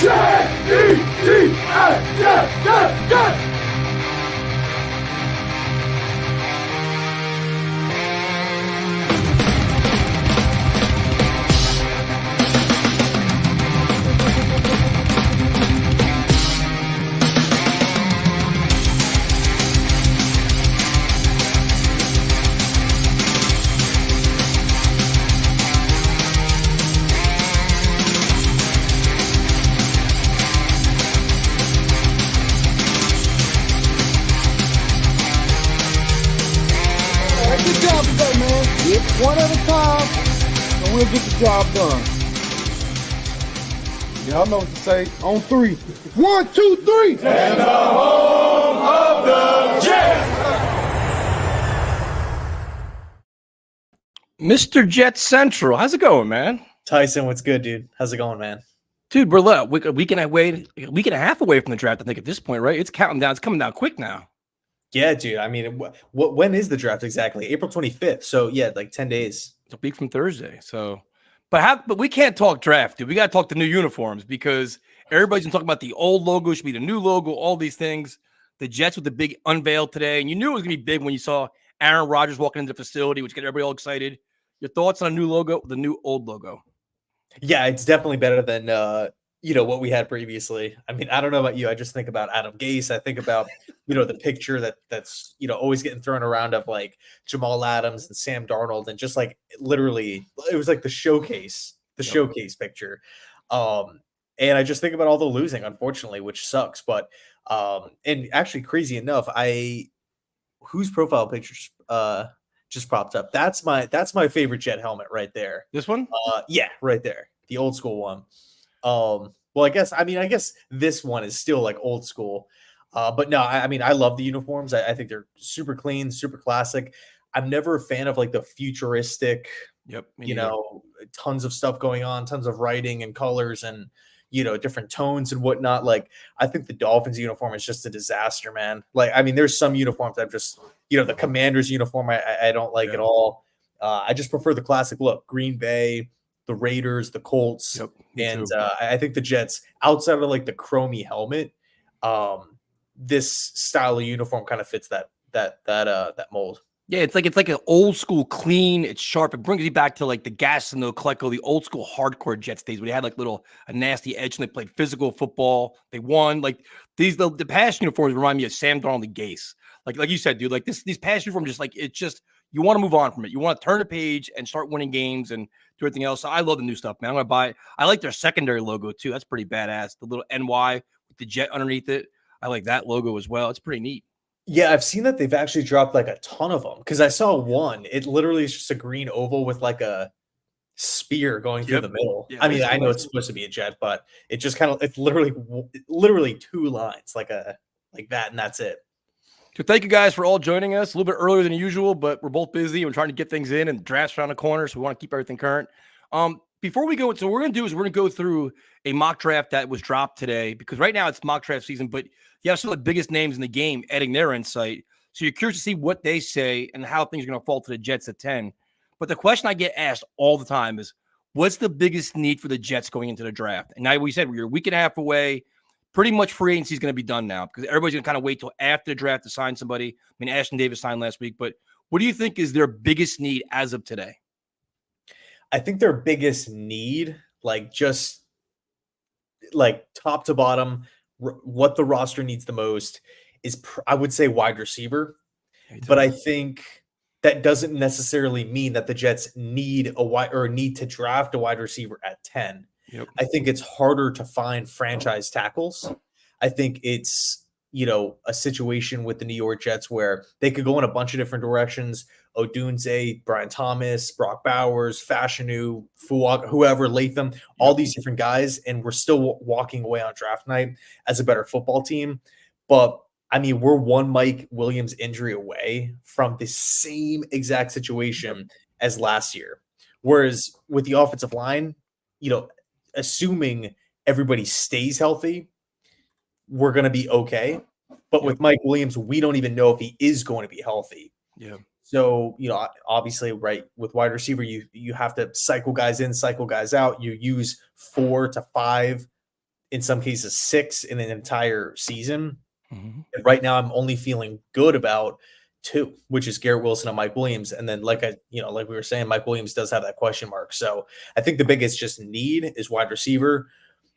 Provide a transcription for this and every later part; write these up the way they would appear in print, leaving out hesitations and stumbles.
Jet! Good job today, man. It's one at a time, and we'll get the job done. Y'all know what to say. On three. 1, 2, 3. And the home of the Jets! Mr. JetsCentral, how's it going, man? Tyson, what's good, dude? How's it going, man? Dude, we're a week and a half away from the draft, I think, at this point, right? It's counting down. It's coming down quick now. Yeah, dude. I mean, when is the draft exactly? April 25th. So, yeah, like 10 days. It's a week from Thursday. So, but we can't talk draft, dude. We got to talk the new uniforms because everybody's been talking about the old logo should be the new logo, all these things. The Jets with the big unveil today. And you knew it was going to be big when you saw Aaron Rodgers walking into the facility, which got everybody all excited. Your thoughts on a new logo, the new old logo? Yeah, it's definitely better than what we had previously. I mean, I don't know about you. I just think about Adam Gase. I think about, the picture that's always getting thrown around of like Jamal Adams and Sam Darnold, and just like literally it was like the showcase picture. And I just think about all the losing, unfortunately, which sucks. But and actually crazy enough, whose profile picture just popped up. That's my favorite Jet helmet right there. This one? Yeah, right there. The old school one. Well, I guess this one is still like old school. But no, I mean, I love the uniforms. I think they're super clean, super classic. I'm never a fan of like the futuristic, tons of stuff going on, tons of writing and colors and, different tones and whatnot. Like, I think the Dolphins uniform is just a disaster, man. Like, I mean, there's some uniforms I've just, the Commanders uniform, I don't like at all. I just prefer the classic look. Green Bay, the Raiders, the Colts, and I think the Jets, outside of like the chromey helmet, this style of uniform kind of fits that mold. Yeah, it's like an old school clean. It's sharp. It brings you back to like the gas and the Coleco, the old school hardcore Jets days where they had like a nasty edge and they played physical football. They won. Like the past uniforms remind me of Sam Darnold and Gase. Like you said, dude. Like these past uniforms, just like it's just you want to move on from it. You want to turn the page and start winning games and do everything else. So I love the new stuff, man. I'm gonna buy it. I like their secondary logo too. That's pretty badass. The little NY with the jet underneath it. I like that logo as well. It's pretty neat. Yeah, I've seen that they've actually dropped like a ton of them because I saw one. It literally is just a green oval with like a spear going through the middle. Yeah, I mean, I know it's supposed to be a jet, but it just it's literally two lines like that, and that's it. So thank you guys for all joining us a little bit earlier than usual, but we're both busy. We're trying to get things in, and the draft's around the corner, so we want to keep everything current. Before we go, so what we're going to do is we're going to go through a mock draft that was dropped today because right now it's mock draft season, but you have some of the biggest names in the game adding their insight. So you're curious to see what they say and how things are going to fall to the Jets at 10. But the question I get asked all the time is, what's the biggest need for the Jets going into the draft? And now we said we're a week and a half away. Pretty much free agency is going to be done now because everybody's going to kind of wait till after the draft to sign somebody. I mean, Ashton Davis signed last week, but what do you think is their biggest need as of today? I think their biggest need, like just like top to bottom, what the roster needs the most is, I would say, wide receiver. But I think that doesn't necessarily mean that the Jets need need to draft a wide receiver at 10. Yep. I think it's harder to find franchise tackles. I think it's, a situation with the New York Jets where they could go in a bunch of different directions. Odunze, Brian Thomas, Brock Bowers, Fashanu, Fuak, whoever, Latham, all these different guys, and we're still walking away on draft night as a better football team. But, I mean, we're one Mike Williams injury away from the same exact situation as last year. Whereas with the offensive line, assuming everybody stays healthy, we're going to be okay. But with Mike Williams, we don't even know if he is going to be healthy. Yeah. So, obviously, right, with wide receiver, you have to cycle guys in, cycle guys out. You use 4 to 5 in some cases 6 in an entire season. Mhm. And right now, I'm only feeling good about 2, which is Garrett Wilson and Mike Williams. And then, like we were saying, Mike Williams does have that question mark. So I think the biggest just need is wide receiver.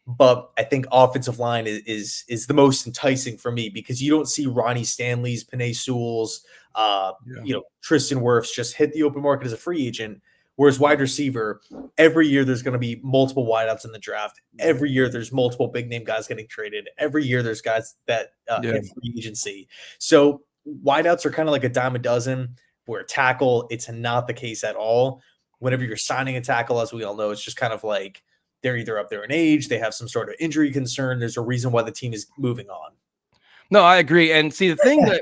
But I think offensive line is the most enticing for me because you don't see Ronnie Stanley's, Penei Sewell's, Yeah. Tristan Wirfs just hit the open market as a free agent. Whereas wide receiver, every year there's going to be multiple wideouts in the draft. Every year there's multiple big name guys getting traded. Every year there's guys that hit free agency. So wideouts are kind of like a dime a dozen. Where tackle, it's not the case at all. Whenever you're signing a tackle, as we all know, it's just kind of like they're either up there in age, they have some sort of injury concern. There's a reason why the team is moving on. No, I agree. And see, the thing that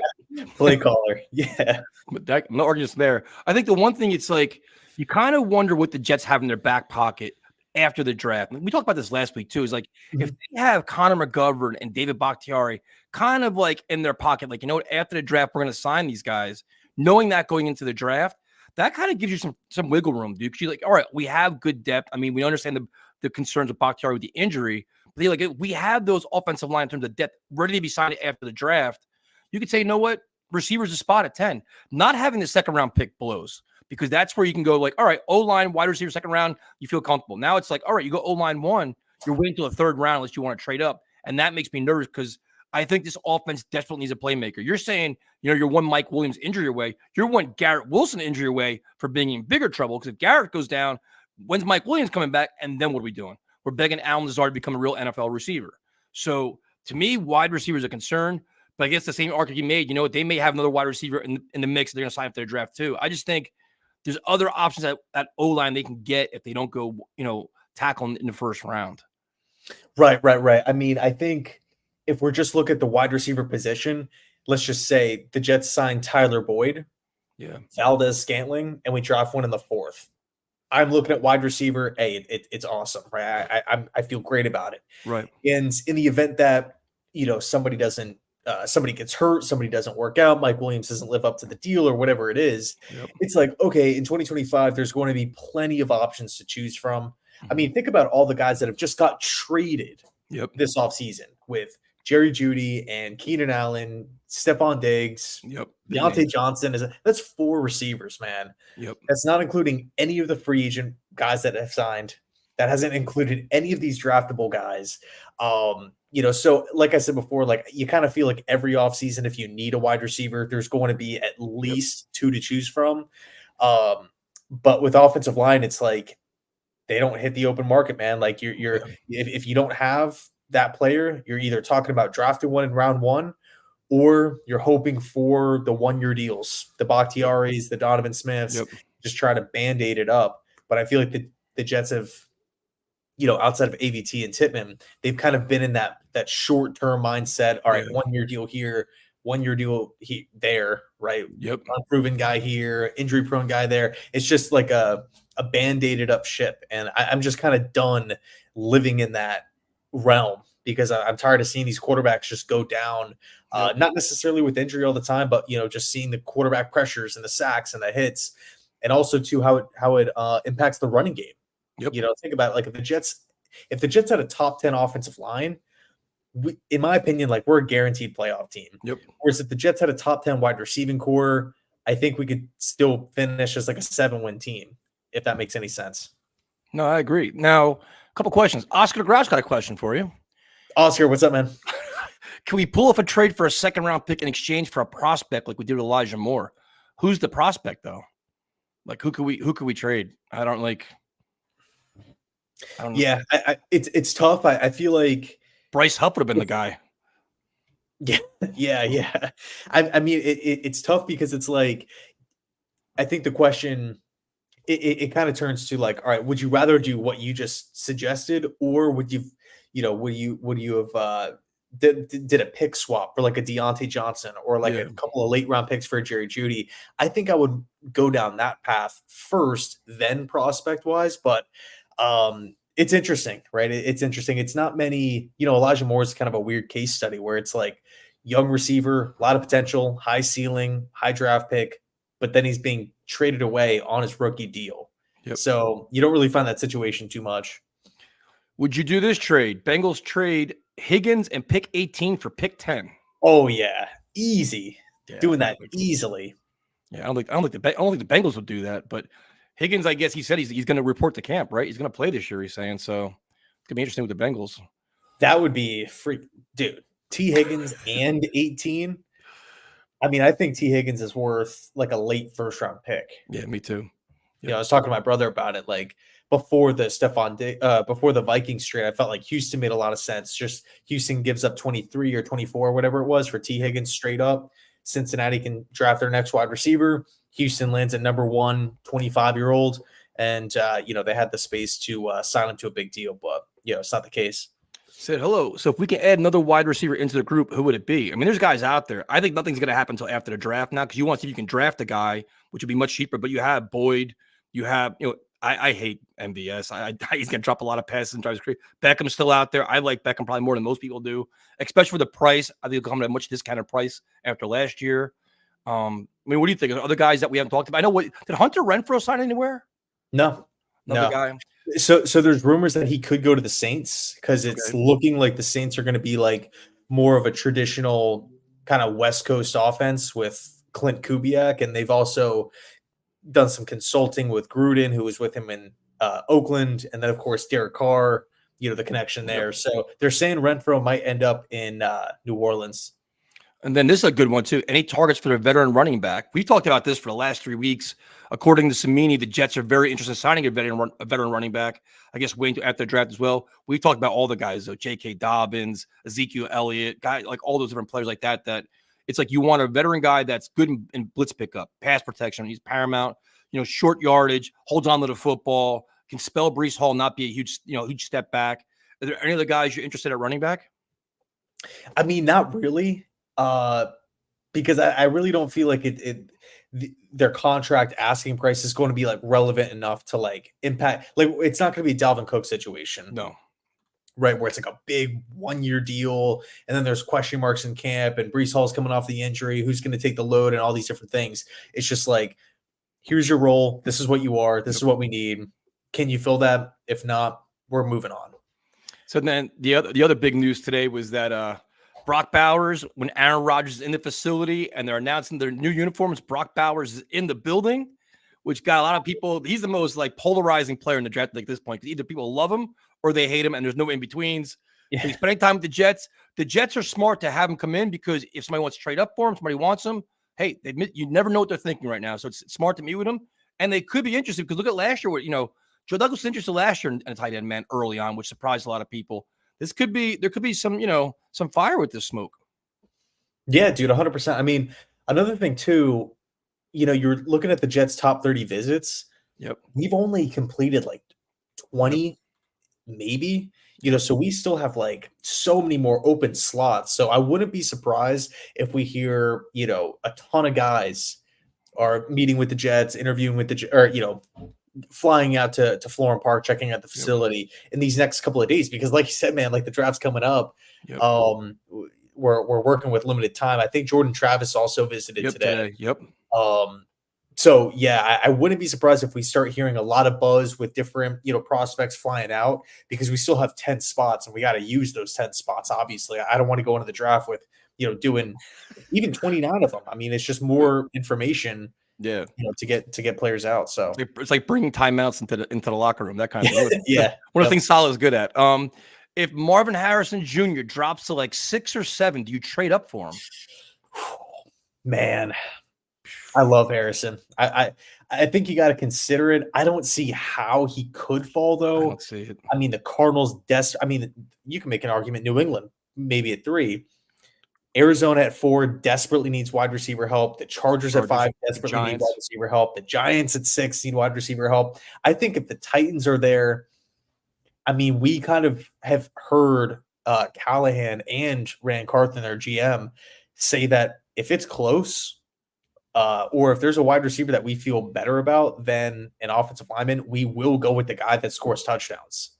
Play caller, yeah, but that, no arguments there. I think the one thing it's like you kind of wonder what the Jets have in their back pocket after the draft. We talked about this last week too. Is like if they have Connor McGovern and David Bakhtiari kind of like in their pocket, like, you know what, after the draft, we're going to sign these guys, knowing that going into the draft, that kind of gives you some wiggle room, dude. Because you're like, all right, we have good depth. I mean, we understand the concerns of Bakhtiari with the injury, but like we have those offensive line in terms of depth ready to be signed after the draft. You could say, you know what, receiver's a spot at 10. Not having the second round pick blows because that's where you can go like, all right, O-line, wide receiver, second round, you feel comfortable. Now it's like, all right, you go O-line 1, you're waiting until the third round unless you want to trade up. And that makes me nervous because I think this offense desperately needs a playmaker. You're saying, you're one Mike Williams injury away. You're one Garrett Wilson injury away for being in bigger trouble because if Garrett goes down, when's Mike Williams coming back? And then what are we doing? We're begging Allen Lazard to become a real NFL receiver. So to me, wide receiver is a concern. But I guess the same argument you made, they may have another wide receiver in the mix. They're going to sign up their draft too. I just think there's other options at O-line they can get if they don't go, tackle in the first round. Right. I mean, I think if we're just looking at the wide receiver position, let's just say the Jets signed Tyler Boyd, Valdez-Scantling, and we draft one in the 4th. I'm looking at wide receiver. Hey, it's awesome, right? I feel great about it. Right. And in the event that somebody gets hurt, somebody doesn't work out, Mike Williams doesn't live up to the deal or whatever it is, it's like, okay, in 2025, there's going to be plenty of options to choose from. I mean, think about all the guys that have just got traded this offseason with Jerry Jeudy and Keenan Allen, Stephon Diggs, Deontay Johnson. That's 4 receivers, man. That's not including any of the free agent guys that have signed. That hasn't included any of these draftable guys. So like I said before, like you kind of feel like every offseason, if you need a wide receiver, there's going to be at least 2 to choose from. But with offensive line, it's like they don't hit the open market, man. Like if you don't have that player, you're either talking about drafting one in round 1 or you're hoping for the 1-year deals, the Bakhtiaris, the Donovan Smiths, just try to band-aid it up. But I feel like the Jets have, outside of AVT and Tippmann, they've kind of been in that short-term mindset. All right, 1-year deal here, 1-year deal there, right? Unproven guy here, injury-prone guy there. It's just like a band-aided up ship. And I'm just kind of done living in that realm because I'm tired of seeing these quarterbacks just go down, not necessarily with injury all the time, but, just seeing the quarterback pressures and the sacks and the hits, and also too how it impacts the running game. Think about it, like if the Jets had a top 10 offensive line, in my opinion, like we're a guaranteed playoff team. Whereas if the Jets had a top 10 wide receiving core, I think we could still finish as like a 7-win team, if that makes any sense. No, I agree. Now, a couple questions. Oscar DeGrasse got a question for you. Oscar, what's up, man? Can we pull off a trade for a second-round pick in exchange for a prospect like we did with Elijah Moore? Who's the prospect, though? Like, who could we trade? I don't know. Yeah, it's tough. I feel like Bryce Huff would have been the guy. Yeah. I mean, it's tough because it's like, I think the question, it kind of turns to like, all right, would you rather do what you just suggested, or would you have did a pick swap for like a Deontay Johnson or like a couple of late round picks for a Jerry Jeudy? I think I would go down that path first, then prospect wise. But it's interesting, right? It's interesting. It's not many, Elijah Moore is kind of a weird case study where it's like young receiver, a lot of potential, high ceiling, high draft pick, but then he's being traded away on his rookie deal. So you don't really find that situation too much. Would you do this trade? Bengals trade Higgins and pick 18 for pick 10. Oh yeah, easy. Yeah, Doing that easily. Yeah, I don't think the Bengals would do that. But Higgins, I guess he said he's going to report to camp, right? He's going to play this year. He's saying so. It's gonna be interesting with the Bengals. That would be free, dude. T. Higgins and 18. I mean, I think T. Higgins is worth like a late first round pick. Yeah, me too. You know, I was talking to my brother about it. Like before before the Vikings trade, I felt like Houston made a lot of sense. Just Houston gives up 23 or 24, whatever it was, for T. Higgins straight up. Cincinnati can draft their next wide receiver. Houston lands at number 1, 25-year-old. And, they had the space to sign him to a big deal. But, it's not the case. Said hello. So if we can add another wide receiver into the group, who would it be? I mean, there's guys out there. I think nothing's going to happen until after the draft now, because you want to see if you can draft a guy, which would be much cheaper. But you have Boyd. You have, I hate MVS. He's going to drop a lot of passes and drives crazy. Beckham's still out there. I like Beckham probably more than most people do, especially for the price. I think he'll come at a much discounted price after last year. I mean, what do you think? Are there other guys that we haven't talked about? I know did Hunter Renfrow sign anywhere? No. Another guy. So there's rumors that he could go to the Saints, because it's looking like the Saints are going to be like more of a traditional kind of West Coast offense with Clint Kubiak, and they've also done some consulting with Gruden, who was with him in Oakland, and then of course Derek Carr. The connection there. Yep. So they're saying Renfrow might end up in New Orleans. And then this is a good one, too. Any targets for their veteran running back? We've talked about this for the last 3 weeks. According to Samini, the Jets are very interested in signing a veteran running back. I guess waiting after the draft as well. We've talked about all the guys, though. J.K. Dobbins, Ezekiel Elliott, guys like all those different players like that. That it's like you want a veteran guy that's good in blitz pickup, pass protection. He's paramount. Short yardage, holds on to the football, can spell Breece Hall, not be a huge step back. Are there any other guys you're interested at running back? I mean, not really. Because I really don't feel like their contract asking price is going to be like relevant enough to like impact. Like, it's not going to be a Dalvin Cook situation. No. Right. Where it's like a big 1-year deal. And then there's question marks in camp, and Breece Hall's coming off the injury. Who's going to take the load and all these different things. It's just like, here's your role. This is what you are. This is what we need. Can you fill that? If not, we're moving on. So then the other big news today was that, Brock Bowers, when Aaron Rodgers is in the facility and they're announcing their new uniforms, Brock Bowers is in the building, which got a lot of people. He's the most like polarizing player in the draft at this point, because either people love him or they hate him, and there's no in betweens. Yeah. He's spending time with the Jets. The Jets are smart to have him come in, because if somebody wants to trade up for him, somebody wants him. Hey, you never know what they're thinking right now, so it's smart to meet with him, and they could be interested, because look at last year. Where Joe Douglas was interested last year in a tight end man early on, which surprised a lot of people. There could be some fire with this smoke. Yeah, dude, 100%. I mean, another thing too, you're looking at the Jets' top 30 visits. Yep. We've only completed like 20, maybe, so we still have like so many more open slots. So I wouldn't be surprised if we hear, a ton of guys are meeting with the Jets, interviewing with flying out to Florham Park, checking out the facility in these next couple of days, because like you said, man, like the draft's coming up. Yep. We're working with limited time. I think Jordan Travis also visited today. Yep. So yeah, I wouldn't be surprised if we start hearing a lot of buzz with different, prospects flying out, because we still have 10 spots and we got to use those 10 spots. Obviously, I don't want to go into the draft with, doing even 29 of them. I mean, it's just more information. Yeah, to get players out. So it's like bringing timeouts into the locker room, that kind of thing. Yeah, one of the things Salah is good at. If Marvin Harrison Jr. drops to like 6 or 7, do you trade up for him? Man, I love Harrison. I think you got to consider it. I don't see how he could fall, though. I don't see it. I mean, the Cardinals. You can make an argument. New England maybe at 3. Arizona at 4 desperately needs wide receiver help. The Chargers at 5 desperately need wide receiver help. The Giants at 6 need wide receiver help. I think if the Titans are there, I mean, we kind of have heard Callahan and Rand Carthen, their GM, say that if it's close, or if there's a wide receiver that we feel better about than an offensive lineman, we will go with the guy that scores touchdowns.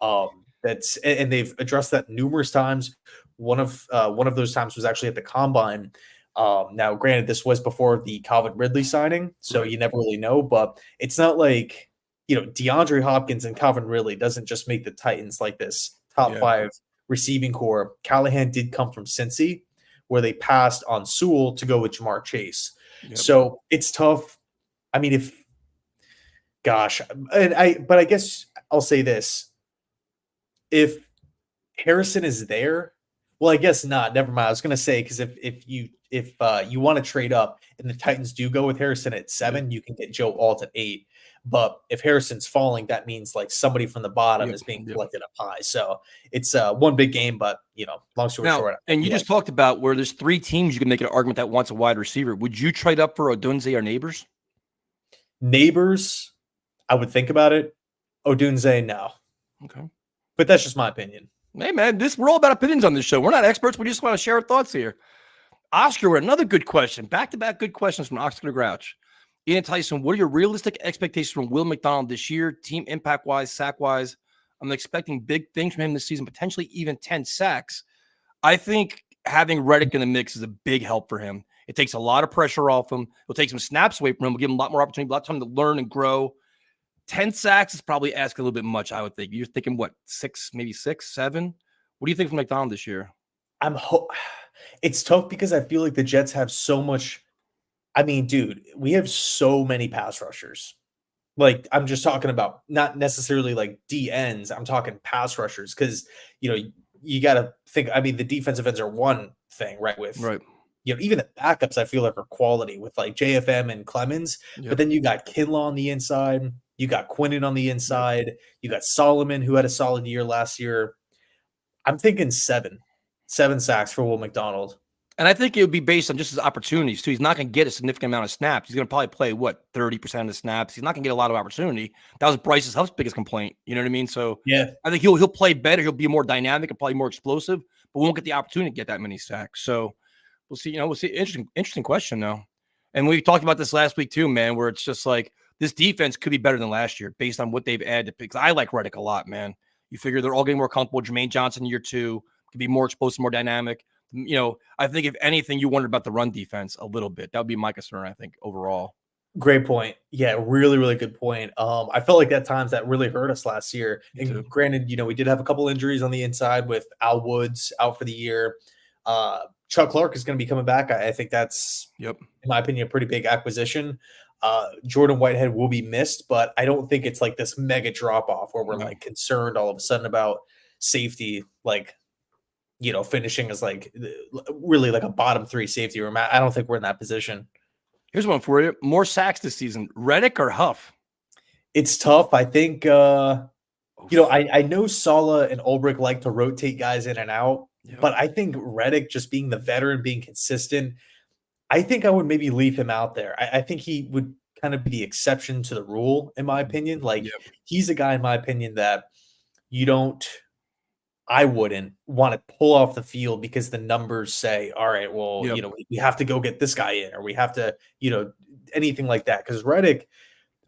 And they've addressed that numerous times. One of those times was actually at the Combine. Now, granted, this was before the Calvin Ridley signing, so you never really know. But it's not like DeAndre Hopkins and Calvin Ridley doesn't just make the Titans like this top Yeah. 5 receiving core. Callahan did come from Cincy, where they passed on Sewell to go with Jamar Chase. Yep. So it's tough. I mean, but I guess I'll say this. If Harrison is there, well, I guess not. Never mind. I was gonna say, because if you want to trade up and the Titans do go with Harrison at 7, you can get Joe Alt at 8. But if Harrison's falling, that means like somebody from the bottom is being collected up high. So it's one big game, but long story short. And you just talked about where there's 3 teams you can make an argument that wants a wide receiver. Would you trade up for Odunze or Neighbors? Neighbors, I would think about it. Odunze, no. Okay. But that's just my opinion. Hey, man, we're all about opinions on this show. We're not experts. We just want to share our thoughts here. Oscar, another good question. Back-to-back good questions from Oscar the Grouch. Ian Tyson, what are your realistic expectations from Will McDonald this year, team impact-wise, sack-wise? I'm expecting big things from him this season, potentially even 10 sacks. I think having Reddick in the mix is a big help for him. It takes a lot of pressure off him. It'll take some snaps away from him. We'll give him a lot more opportunity, a lot of time to learn and grow. 10 sacks is probably asking a little bit much, I would think. You're thinking, what, 6, maybe 6, 7? What do you think from McDonald this year? It's tough because I feel like the Jets have so much. I mean, dude, we have so many pass rushers. Like, I'm just talking about not necessarily like DNs. I'm talking pass rushers because, you got to think. I mean, the defensive ends are one thing, right? Even the backups, I feel like, are quality with like JFM and Clemens. Yep. But then you got Kinlaw on the inside. You got Quinnen on the inside. Yep. You got Solomon, who had a solid year last year. I'm thinking 7 sacks for Will McDonald. And I think it would be based on just his opportunities, too. He's not going to get a significant amount of snaps. He's going to probably play, 30% of the snaps. He's not going to get a lot of opportunity. That was Bryce's Huff's biggest complaint. You know what I mean? So yeah, I think he'll play better. He'll be more dynamic and probably more explosive, but we won't get the opportunity to get that many sacks. So we'll see. We'll see. Interesting question, though. And we talked about this last week, too, man, where it's just like this defense could be better than last year based on what they've added. Because I like Reddick a lot, man. You figure they're all getting more comfortable. Jermaine Johnson year 2 could be more explosive, more dynamic. I think if anything, you wondered about the run defense a little bit. That would be my concern, I think, overall. Great point. Yeah, really, really good point. I felt like at times that really hurt us last year. And granted, we did have a couple injuries on the inside with Al Woods out for the year. Chuck Clark is going to be coming back. I think that's, in my opinion, a pretty big acquisition. Jordan Whitehead will be missed, but I don't think it's like this mega drop-off where we're like concerned all of a sudden about safety, like, finishing as like really like a bottom 3 safety room. I don't think we're in that position. Here's one for you. More sacks this season, Reddick or Huff? It's tough. I think, I know Saleh and Ulbrich like to rotate guys in and out, but I think Reddick, just being the veteran, being consistent, I think I would maybe leave him out there. I think he would kind of be the exception to the rule, in my opinion. Like, he's a guy, in my opinion, that I wouldn't want to pull off the field because the numbers say, all right, well, we have to go get this guy in, or we have to, anything like that. Because Reddick,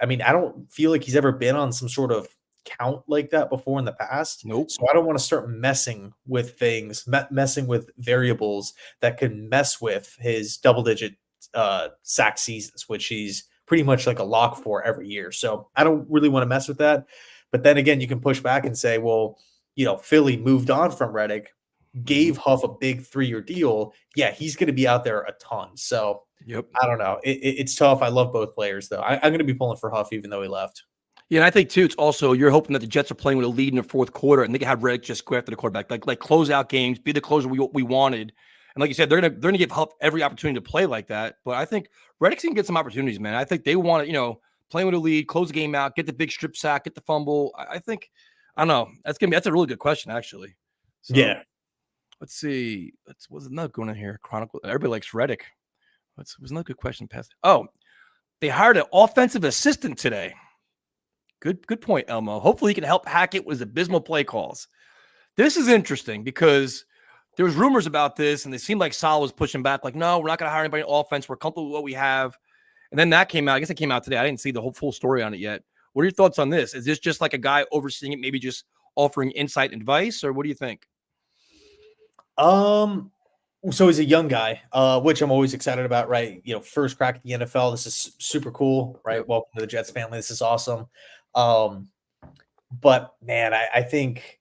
I mean, I don't feel like he's ever been on some sort of count like that before in the past. Nope. So I don't want to start messing with things, messing with variables that can mess with his double-digit sack seasons, which he's pretty much like a lock for every year. So I don't really want to mess with that. But then again, you can push back and say, well, Philly moved on from Reddick, gave Huff a big 3-year deal. Yeah, he's going to be out there a ton. So I don't know. It's tough. I love both players, though. I'm going to be pulling for Huff, even though he left. Yeah, and I think, too, it's also you're hoping that the Jets are playing with a lead in the fourth quarter, and they can have Reddick just go after the quarterback, like close out games, be the closer we wanted. And like you said, they're gonna give Huff every opportunity to play like that. But I think Reddick's going to get some opportunities, man. I think they want to, playing with a lead, close the game out, get the big strip sack, get the fumble. I think – I don't know. That's a really good question, actually. So, yeah. Let's see. What's another going on here? Chronicle. Everybody likes Reddick. Was another good question. Past. Oh, they hired an offensive assistant today. Good point, Elmo. Hopefully, he can help Hackett with his abysmal play calls. This is interesting because there was rumors about this, and it seemed like Sal was pushing back, like, no, we're not going to hire anybody in offense. We're comfortable with what we have. And then that came out. I guess it came out today. I didn't see the whole full story on it yet. What are your thoughts on this? Is this just like a guy overseeing it, maybe just offering insight and advice, or what do you think? So he's a young guy, which I'm always excited about, right? First crack at the NFL. This is super cool, right? Welcome to the Jets family. This is awesome. But man, I think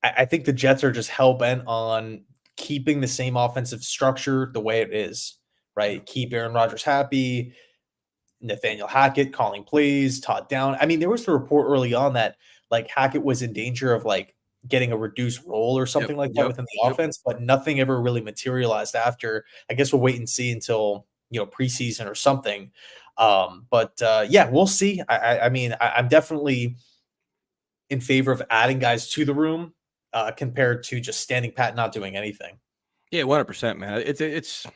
the Jets are just hell bent on keeping the same offensive structure the way it is, right? Keep Aaron Rodgers happy, Nathaniel Hackett calling plays, Todd Down. I mean, there was the report early on that like Hackett was in danger of like getting a reduced role or something like that within the offense, but nothing ever really materialized after. I guess we'll wait and see until preseason or something. Yeah, we'll see. I mean, I'm definitely in favor of adding guys to the room compared to just standing pat, not doing anything. Yeah, 100%, man. It's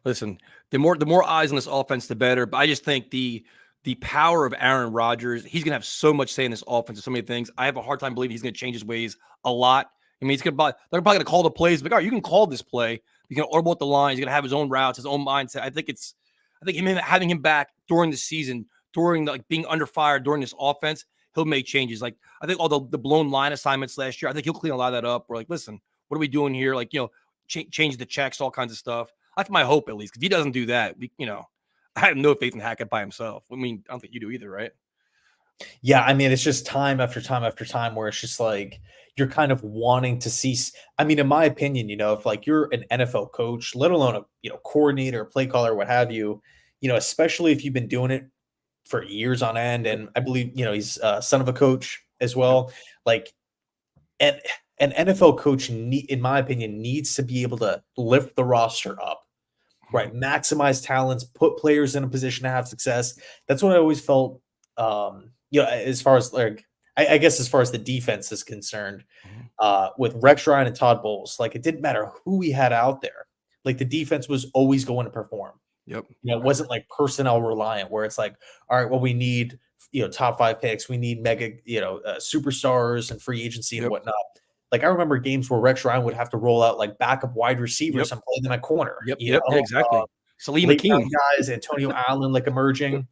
listen, the more eyes on this offense, the better. But I just think the power of Aaron Rodgers, he's gonna have so much say in this offense and so many things. I have a hard time believing he's gonna change his ways a lot. I mean, they're probably gonna call the plays, but all right, you can call this play. You can audible the line. He's gonna have his own routes, his own mindset. I think having him back during the season, during the, like being under fire during this offense, he'll make changes. Like I think all the blown line assignments last year, I think he'll clean a lot of that up. We're like, listen, what are we doing here? Like, change the checks, all kinds of stuff. That's my hope, at least. Because if he doesn't do that, I have no faith in Hackett by himself. I mean, I don't think you do either, right? Yeah, I mean, it's just time after time after time where it's just like you're kind of wanting to see. I mean, in my opinion, if like you're an NFL coach, let alone a coordinator, play caller, what have you, especially if you've been doing it for years on end, and I believe he's son of a coach as well. Like, and an NFL coach, in my opinion, needs to be able to lift the roster up. Right, maximize talents, put players in a position to have success. That's what I always felt. As far as like, I guess as far as the defense is concerned, with Rex Ryan and Todd Bowles, like it didn't matter who we had out there. Like the defense was always going to perform. Yep. It wasn't like personnel reliant where it's like, all right, well, we need top 5 picks, we need mega superstars and free agency and whatnot. Like I remember games where Rex Ryan would have to roll out like backup wide receivers and play them at corner. Yep. Exactly. Salim Akeem guys, Antonio Allen like emerging.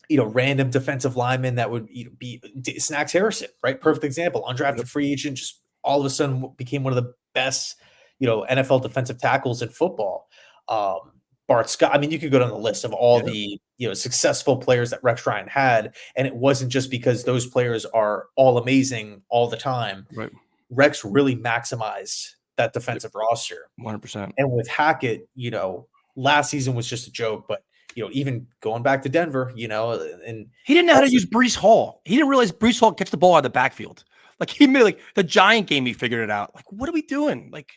Random defensive linemen that would be Snacks Harrison, right? Perfect example. Undrafted free agent, just all of a sudden became one of the best, NFL defensive tackles in football. Bart Scott. I mean, you could go down the list of all the successful players that Rex Ryan had, and it wasn't just because those players are all amazing all the time. Right. Rex really maximized that defensive roster, 100%. And with Hackett, last season was just a joke, but even going back to Denver, and he didn't know how to use Breece Hall. He didn't realize Breece Hall catch the ball out of the backfield. Like he made like the Giant game, he figured it out. Like, what are we doing? Like,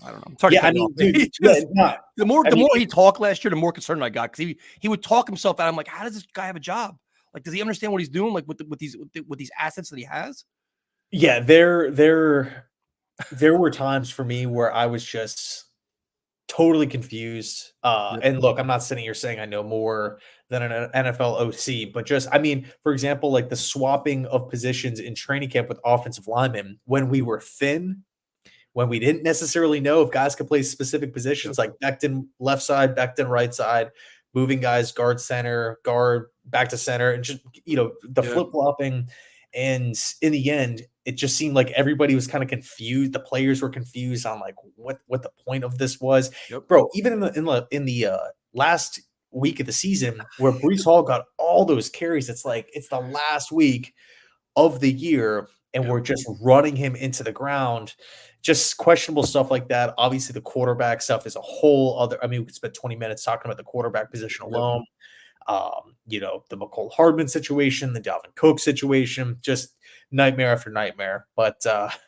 I don't know. I'm sorry. Yeah, I mean, dude, the more he talked last year, the more concerned I got because he would talk himself out. I'm like, how does this guy have a job? Like, does he understand what he's doing? Like with these assets that he has? Yeah, there were times for me where I was just totally confused. And look, I'm not sitting here saying I know more than an NFL OC, but just, I mean, for example, like the swapping of positions in training camp with offensive linemen when we were thin, when we didn't necessarily know if guys could play specific positions, like Becton left side, Becton right side, moving guys guard center, guard back to center, and just the flip-flopping. And in the end, it just seemed like everybody was kind of confused. The players were confused on like what the point of this was. Bro, even in the last week of the season where Breece Hall got all those carries, it's like it's the last week of the year and we're just running him into the ground. Just questionable stuff like that. Obviously, the quarterback stuff is a whole other. I mean, we could spend 20 minutes talking about the quarterback position alone. The McCole Hardman situation, the Dalvin Cook situation, just nightmare after nightmare. But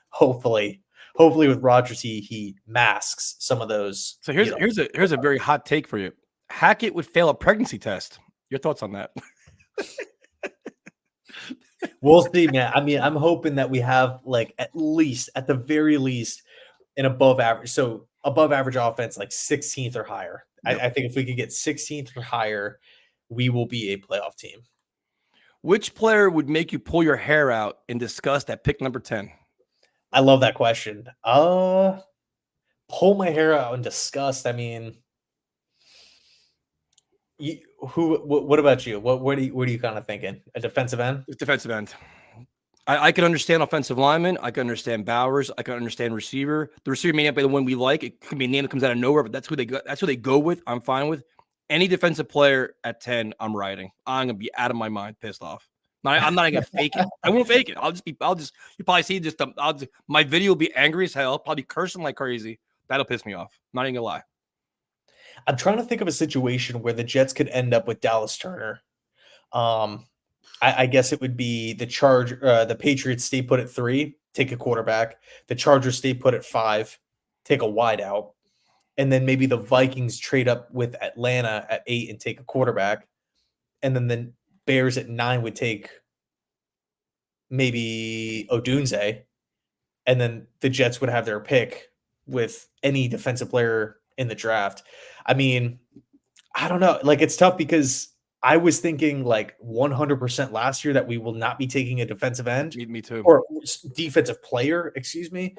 hopefully with Rodgers, he masks some of those. So here's a very hot take for you. Hackett would fail a pregnancy test. Your thoughts on that? We'll see, man. I mean, I'm hoping that we have like at the very least an above average. So above average offense, like 16th or higher. I think if we could get 16th or higher, we will be a playoff team. Which player would make you pull your hair out in disgust at pick number 10? I love that question. Pull my hair out in disgust. I mean, what about you? What are you kind of thinking? A defensive end? Defensive end. I can understand offensive lineman. I can understand Bowers. I can understand receiver. The receiver may not be the one we like. It could be a name that comes out of nowhere, but that's who they go with. I'm fine with. any defensive player at 10, I'm riding. I'm gonna be out of my mind, pissed off. I'm not gonna fake it. I won't fake it. You probably see my video will be angry as hell, probably cursing like crazy. That'll piss me off. Not even gonna lie. I'm trying to think of a situation where the Jets could end up with Dallas Turner. I guess it would be the Patriots stay put at 3, take a quarterback. The Chargers stay put at 5, take a wideout. And then maybe the Vikings trade up with Atlanta at 8 and take a quarterback. And then the Bears at 9 would take maybe Odunze. And then the Jets would have their pick with any defensive player in the draft. I mean, I don't know. Like, it's tough because I was thinking like 100% last year that we will not be taking a defensive end. Me too. Or defensive player, excuse me.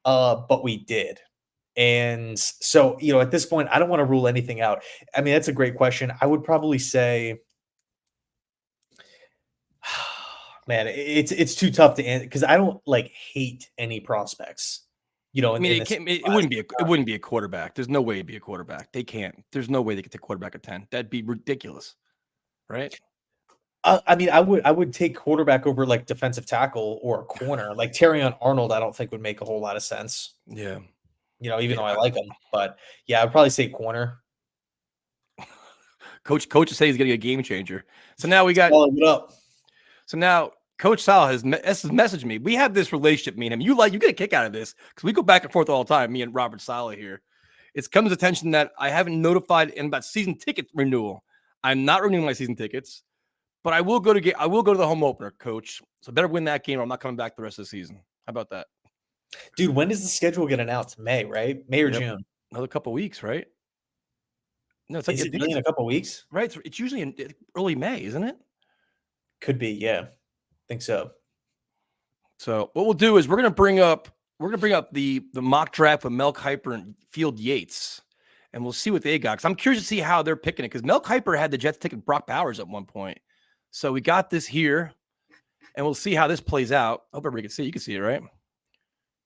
But we did. And so, at this point, I don't want to rule anything out. I mean, that's a great question. I would probably say, man, it's too tough to answer because I don't hate any prospects. I mean, it wouldn't be a quarterback. There's no way it'd be a quarterback. They can't. There's no way they could take quarterback at 10. That'd be ridiculous, right? I mean, I would take quarterback over like defensive tackle or a corner. Like Terrion Arnold, I don't think would make a whole lot of sense. Yeah. Even though I like him, but yeah, I'd probably say corner. Coach is saying he's getting a game changer. So now we got. So now Coach Sal has messaged me. We have this relationship, me and him. You get a kick out of this because we go back and forth all the time. Me and Robert Sala here. It's come to attention that I haven't notified him about season ticket renewal. I'm not renewing my season tickets, but I will go to the home opener, Coach. So better win that game, or I'm not coming back the rest of the season. How about that? Dude, when does the schedule get announced? May, right? May or June? Another couple weeks, right? No, it's like in a couple weeks, right? It's usually in early May, isn't it? Could be, yeah. Think so. So what we'll do is we're gonna bring up the mock draft with Mel Kiper and Field Yates, and we'll see what they got. Because I'm curious to see how they're picking it. Because Mel Kiper had the Jets taking Brock Bowers at one point, so we got this here, and we'll see how this plays out. I hope everybody can see. You can see it, right?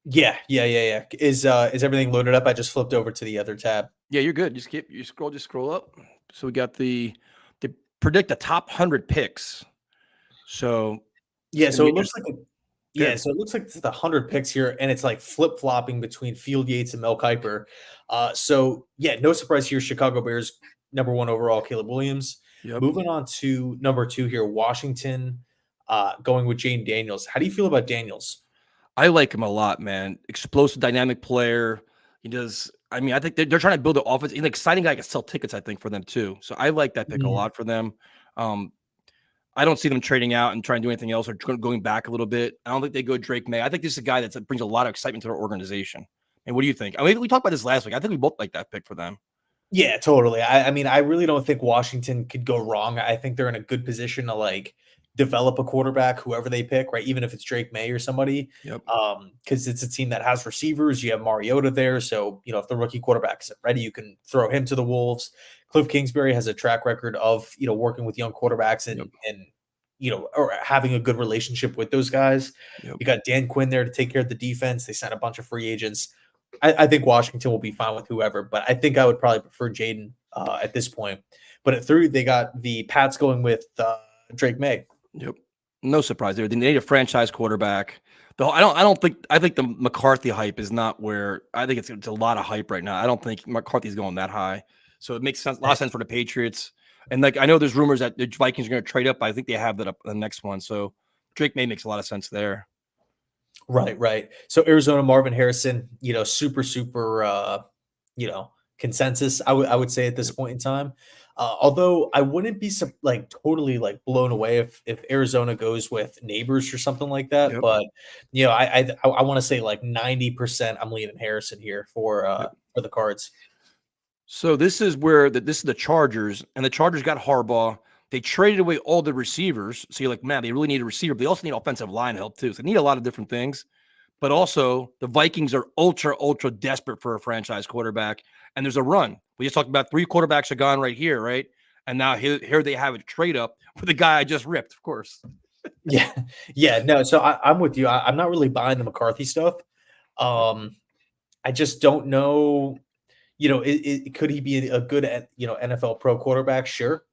Yeah. Is everything loaded up? I just flipped over to the other tab. Yeah, you're good. Just scroll up. So we got they predict the top 100 picks. So yeah, so it looks like so it looks like it's the 100 picks here, and it's like flip flopping between Field Yates and Mel Kiper. So yeah, no surprise here. Chicago Bears number 1 overall, Caleb Williams. Yep. Moving on to number 2 here, Washington, going with Jane Daniels. How do you feel about Daniels? I like him a lot, man. Explosive, dynamic player. He does. I mean, I think they're trying to build an offense. He's an exciting guy. Can sell tickets, I think, for them too. So I like that pick a lot for them. I don't see them trading out and trying to do anything else or going back a little bit. I don't think they go Drake May. I think this is a guy that brings a lot of excitement to their organization. And what do you think? I mean, we talked about this last week. I think we both like that pick for them. Yeah, totally. I mean, I really don't think Washington could go wrong. I think they're in a good position to develop a quarterback, whoever they pick, right? Even if it's Drake May or somebody. Yep. Because it's a team that has receivers. You have Mariota there. So, if the rookie quarterback isn't ready, you can throw him to the Wolves. Cliff Kingsbury has a track record of, working with young quarterbacks and or having a good relationship with those guys. Yep. You got Dan Quinn there to take care of the defense. They sent a bunch of free agents. I think Washington will be fine with whoever, but I think I would probably prefer Jaden at this point. But at 3, they got the Pats going with Drake May. Yep. No surprise there. They need a franchise quarterback. I think the McCarthy hype is not where I think it's a lot of hype right now. I don't think McCarthy's going that high. So it makes a lot of sense for the Patriots. And I know there's rumors that the Vikings are going to trade up, but I think they have that up the next one. So Drake May makes a lot of sense there. Right. So Arizona, Marvin Harrison, super, consensus, I would say at this point in time. Although I wouldn't be totally blown away if Arizona goes with Neighbors or something like that. Yep. But I want to say 90% I'm leaning Harrison here for the Cards. So this is the Chargers, and the Chargers got Harbaugh. They traded away all the receivers. So you're like, man, they really need a receiver. But they also need offensive line help too. So they need a lot of different things. But also the Vikings are ultra, ultra desperate for a franchise quarterback. And there's a run. We just talked about 3 quarterbacks are gone right here, right? And now here they have a trade up for the guy I just ripped, of course. Yeah. No, so I'm with you. I'm not really buying the McCarthy stuff. I just don't know. Could he be a good NFL pro quarterback? Sure.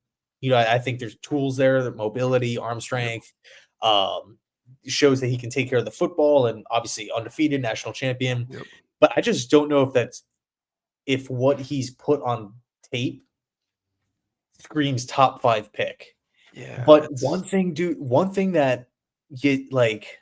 I think there's tools there, the mobility, arm strength, um, shows that he can take care of the football, and obviously undefeated national champion. Yep. But I just don't know if what he's put on tape screams top 5 pick. Yeah. But one thing that you like,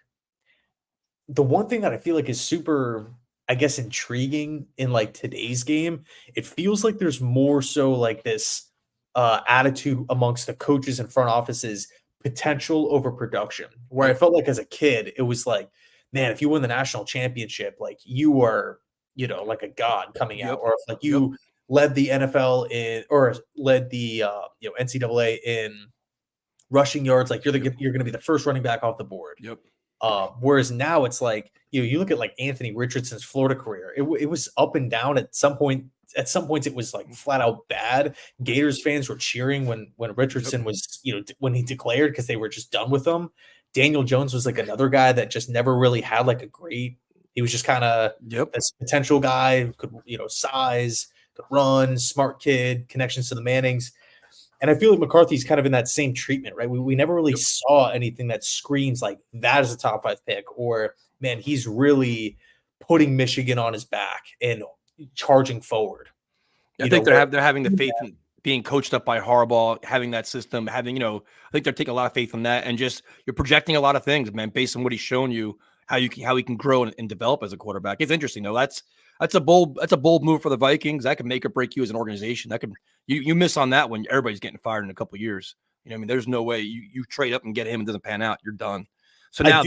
the one thing that I feel like is super, I guess, intriguing in like today's game, it feels like there's more so like this attitude amongst the coaches and front offices, potential over production. Where I felt like as a kid, it was like, man, if you win the national championship, like you are, like a god coming out, or if like you led the NFL in, or led the NCAA in rushing yards, like you're going to be the first running back off the board. Yep. Whereas now it's like, you look at like Anthony Richardson's Florida career, it was up and down at some point. At some points, it was like flat out bad. Gators fans were cheering when Richardson was, when he declared, because they were just done with him. Daniel Jones was like another guy that just never really had like a great. He was just kind of this potential guy who could, size, could run, smart kid, connections to the Mannings. And I feel like McCarthy's kind of in that same treatment, right? We never really saw anything that screams like that is a top 5 pick, or man, he's really putting Michigan on his back and charging forward. I think they're having the faith in being coached up by Harbaugh, having that system, I think they're taking a lot of faith in that, and just you're projecting a lot of things, man, based on what he's shown you, how he can grow and develop as a quarterback. It's interesting though. That's a bold move for the Vikings. That could make or break you as an organization. That could you miss on that when everybody's getting fired in a couple of years. There's no way you trade up and get him and it doesn't pan out. You're done. So now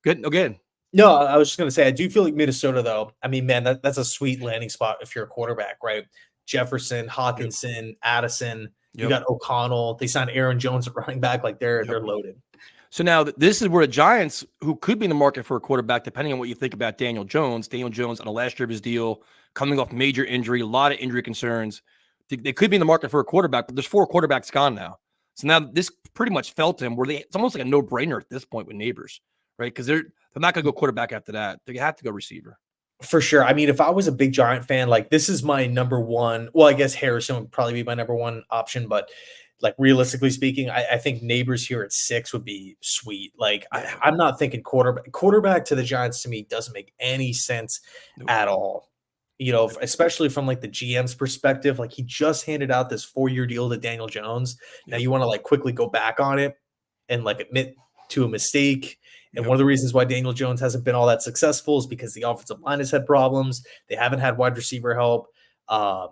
good. No, I was just going to say, I do feel like Minnesota, though. I mean, man, that's a sweet landing spot if you're a quarterback, right? Jefferson, Hawkinson, Addison. You got O'Connell. They signed Aaron Jones at running back. Like they're loaded. So now this is where the Giants, who could be in the market for a quarterback, depending on what you think about Daniel Jones. Daniel Jones on the last year of his deal, coming off major injury, a lot of injury concerns. They could be in the market for a quarterback, but there's 4 quarterbacks gone now. So now this pretty much felt to him it's almost like a no-brainer at this point with Neighbors, right? Because they're not going to go quarterback after that. They have to go receiver. For sure. I mean, if I was a big Giant fan, like this is my number one. Well, I guess Harrison would probably be my number one option, but like realistically speaking, I think Neighbors here at 6 would be sweet. Like I'm not thinking quarterback to the Giants to me doesn't make any sense at all. Especially from like the GM's perspective, like he just handed out this 4-year deal to Daniel Jones. Now you want to like quickly go back on it and like admit to a mistake. And one of the reasons why Daniel Jones hasn't been all that successful is because the offensive line has had problems. They haven't had wide receiver help. I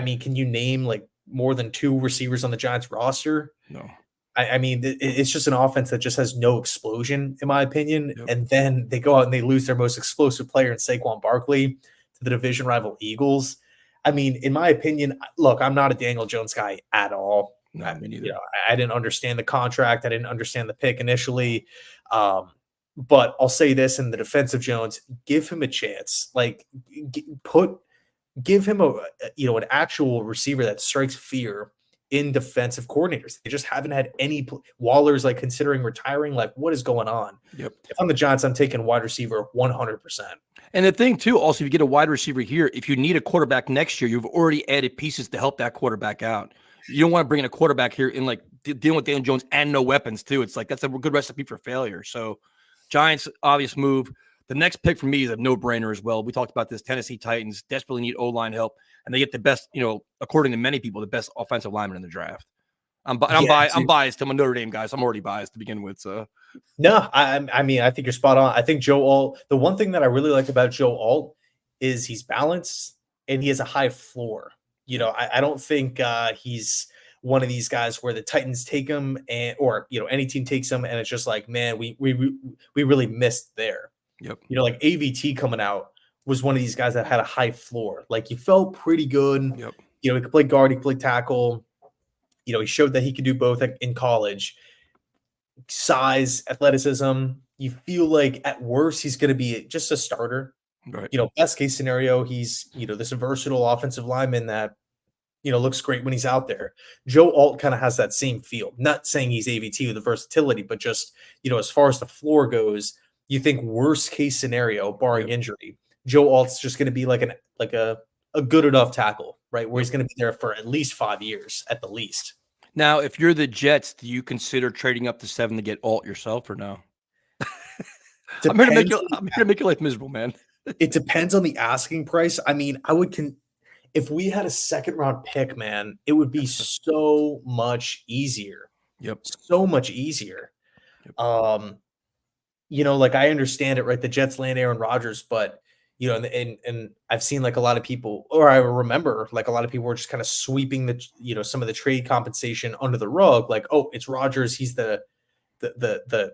mean, can you name like more than 2 receivers on the Giants roster? No. I mean, it's just an offense that just has no explosion, in my opinion. And then they go out and they lose their most explosive player in Saquon Barkley to the division rival Eagles. I mean, in my opinion, look, I'm not a Daniel Jones guy at all. No, me neither. I didn't understand the contract. I didn't understand the pick initially. But I'll say this in the defense of Jones, give him a chance. Like give him an actual receiver that strikes fear in defensive coordinators. They just haven't had any. Waller's like considering retiring. Like, what is going on? Yep. If I'm the Giants, I'm taking wide receiver 100%. And the thing too, also, if you get a wide receiver here, if you need a quarterback next year, you've already added pieces to help that quarterback out. You don't want to bring in a quarterback here in like dealing with Daniel Jones and no weapons too. It's like that's a good recipe for failure. So Giants, obvious move. The next pick for me is a no-brainer as well. We talked about this. Tennessee Titans desperately need O-line help, and they get the best, according to many people, the best offensive lineman in the draft. I'm biased. I'm a Notre Dame guy, so I'm already biased to begin with. So no, I mean, I think you're spot on. I think Joe Alt, the one thing that I really like about Joe Alt is he's balanced and he has a high floor. I don't think he's one of these guys where the Titans take him or any team takes him and it's just like, man, we really missed there. Yep. Like AVT coming out was one of these guys that had a high floor. Like, you felt pretty good. Yep. He could play guard, he could play tackle. He showed that he could do both in college. Size, athleticism. You feel like at worst he's going to be just a starter. Right. Best case scenario, he's this versatile offensive lineman that looks great when he's out there. Joe Alt kind of has that same feel. Not saying he's AVT with the versatility, but just as far as the floor goes, you think worst case scenario, barring injury, Joe Alt's just going to be like a a good enough tackle, right? Where he's going to be there for at least 5 years at the least. Now, if you're the Jets, do you consider trading up to 7 to get Alt yourself or no? I'm here to make your life miserable, man. It depends on the asking price. I mean, if we had a second round pick, man, it would be so much easier. Yep. So much easier. Yep. Like I understand it, right? The Jets land Aaron Rodgers, but and I've seen like a lot of people, or I remember like a lot of people were just kind of sweeping some of the trade compensation under the rug, like, oh, it's Rodgers, he's the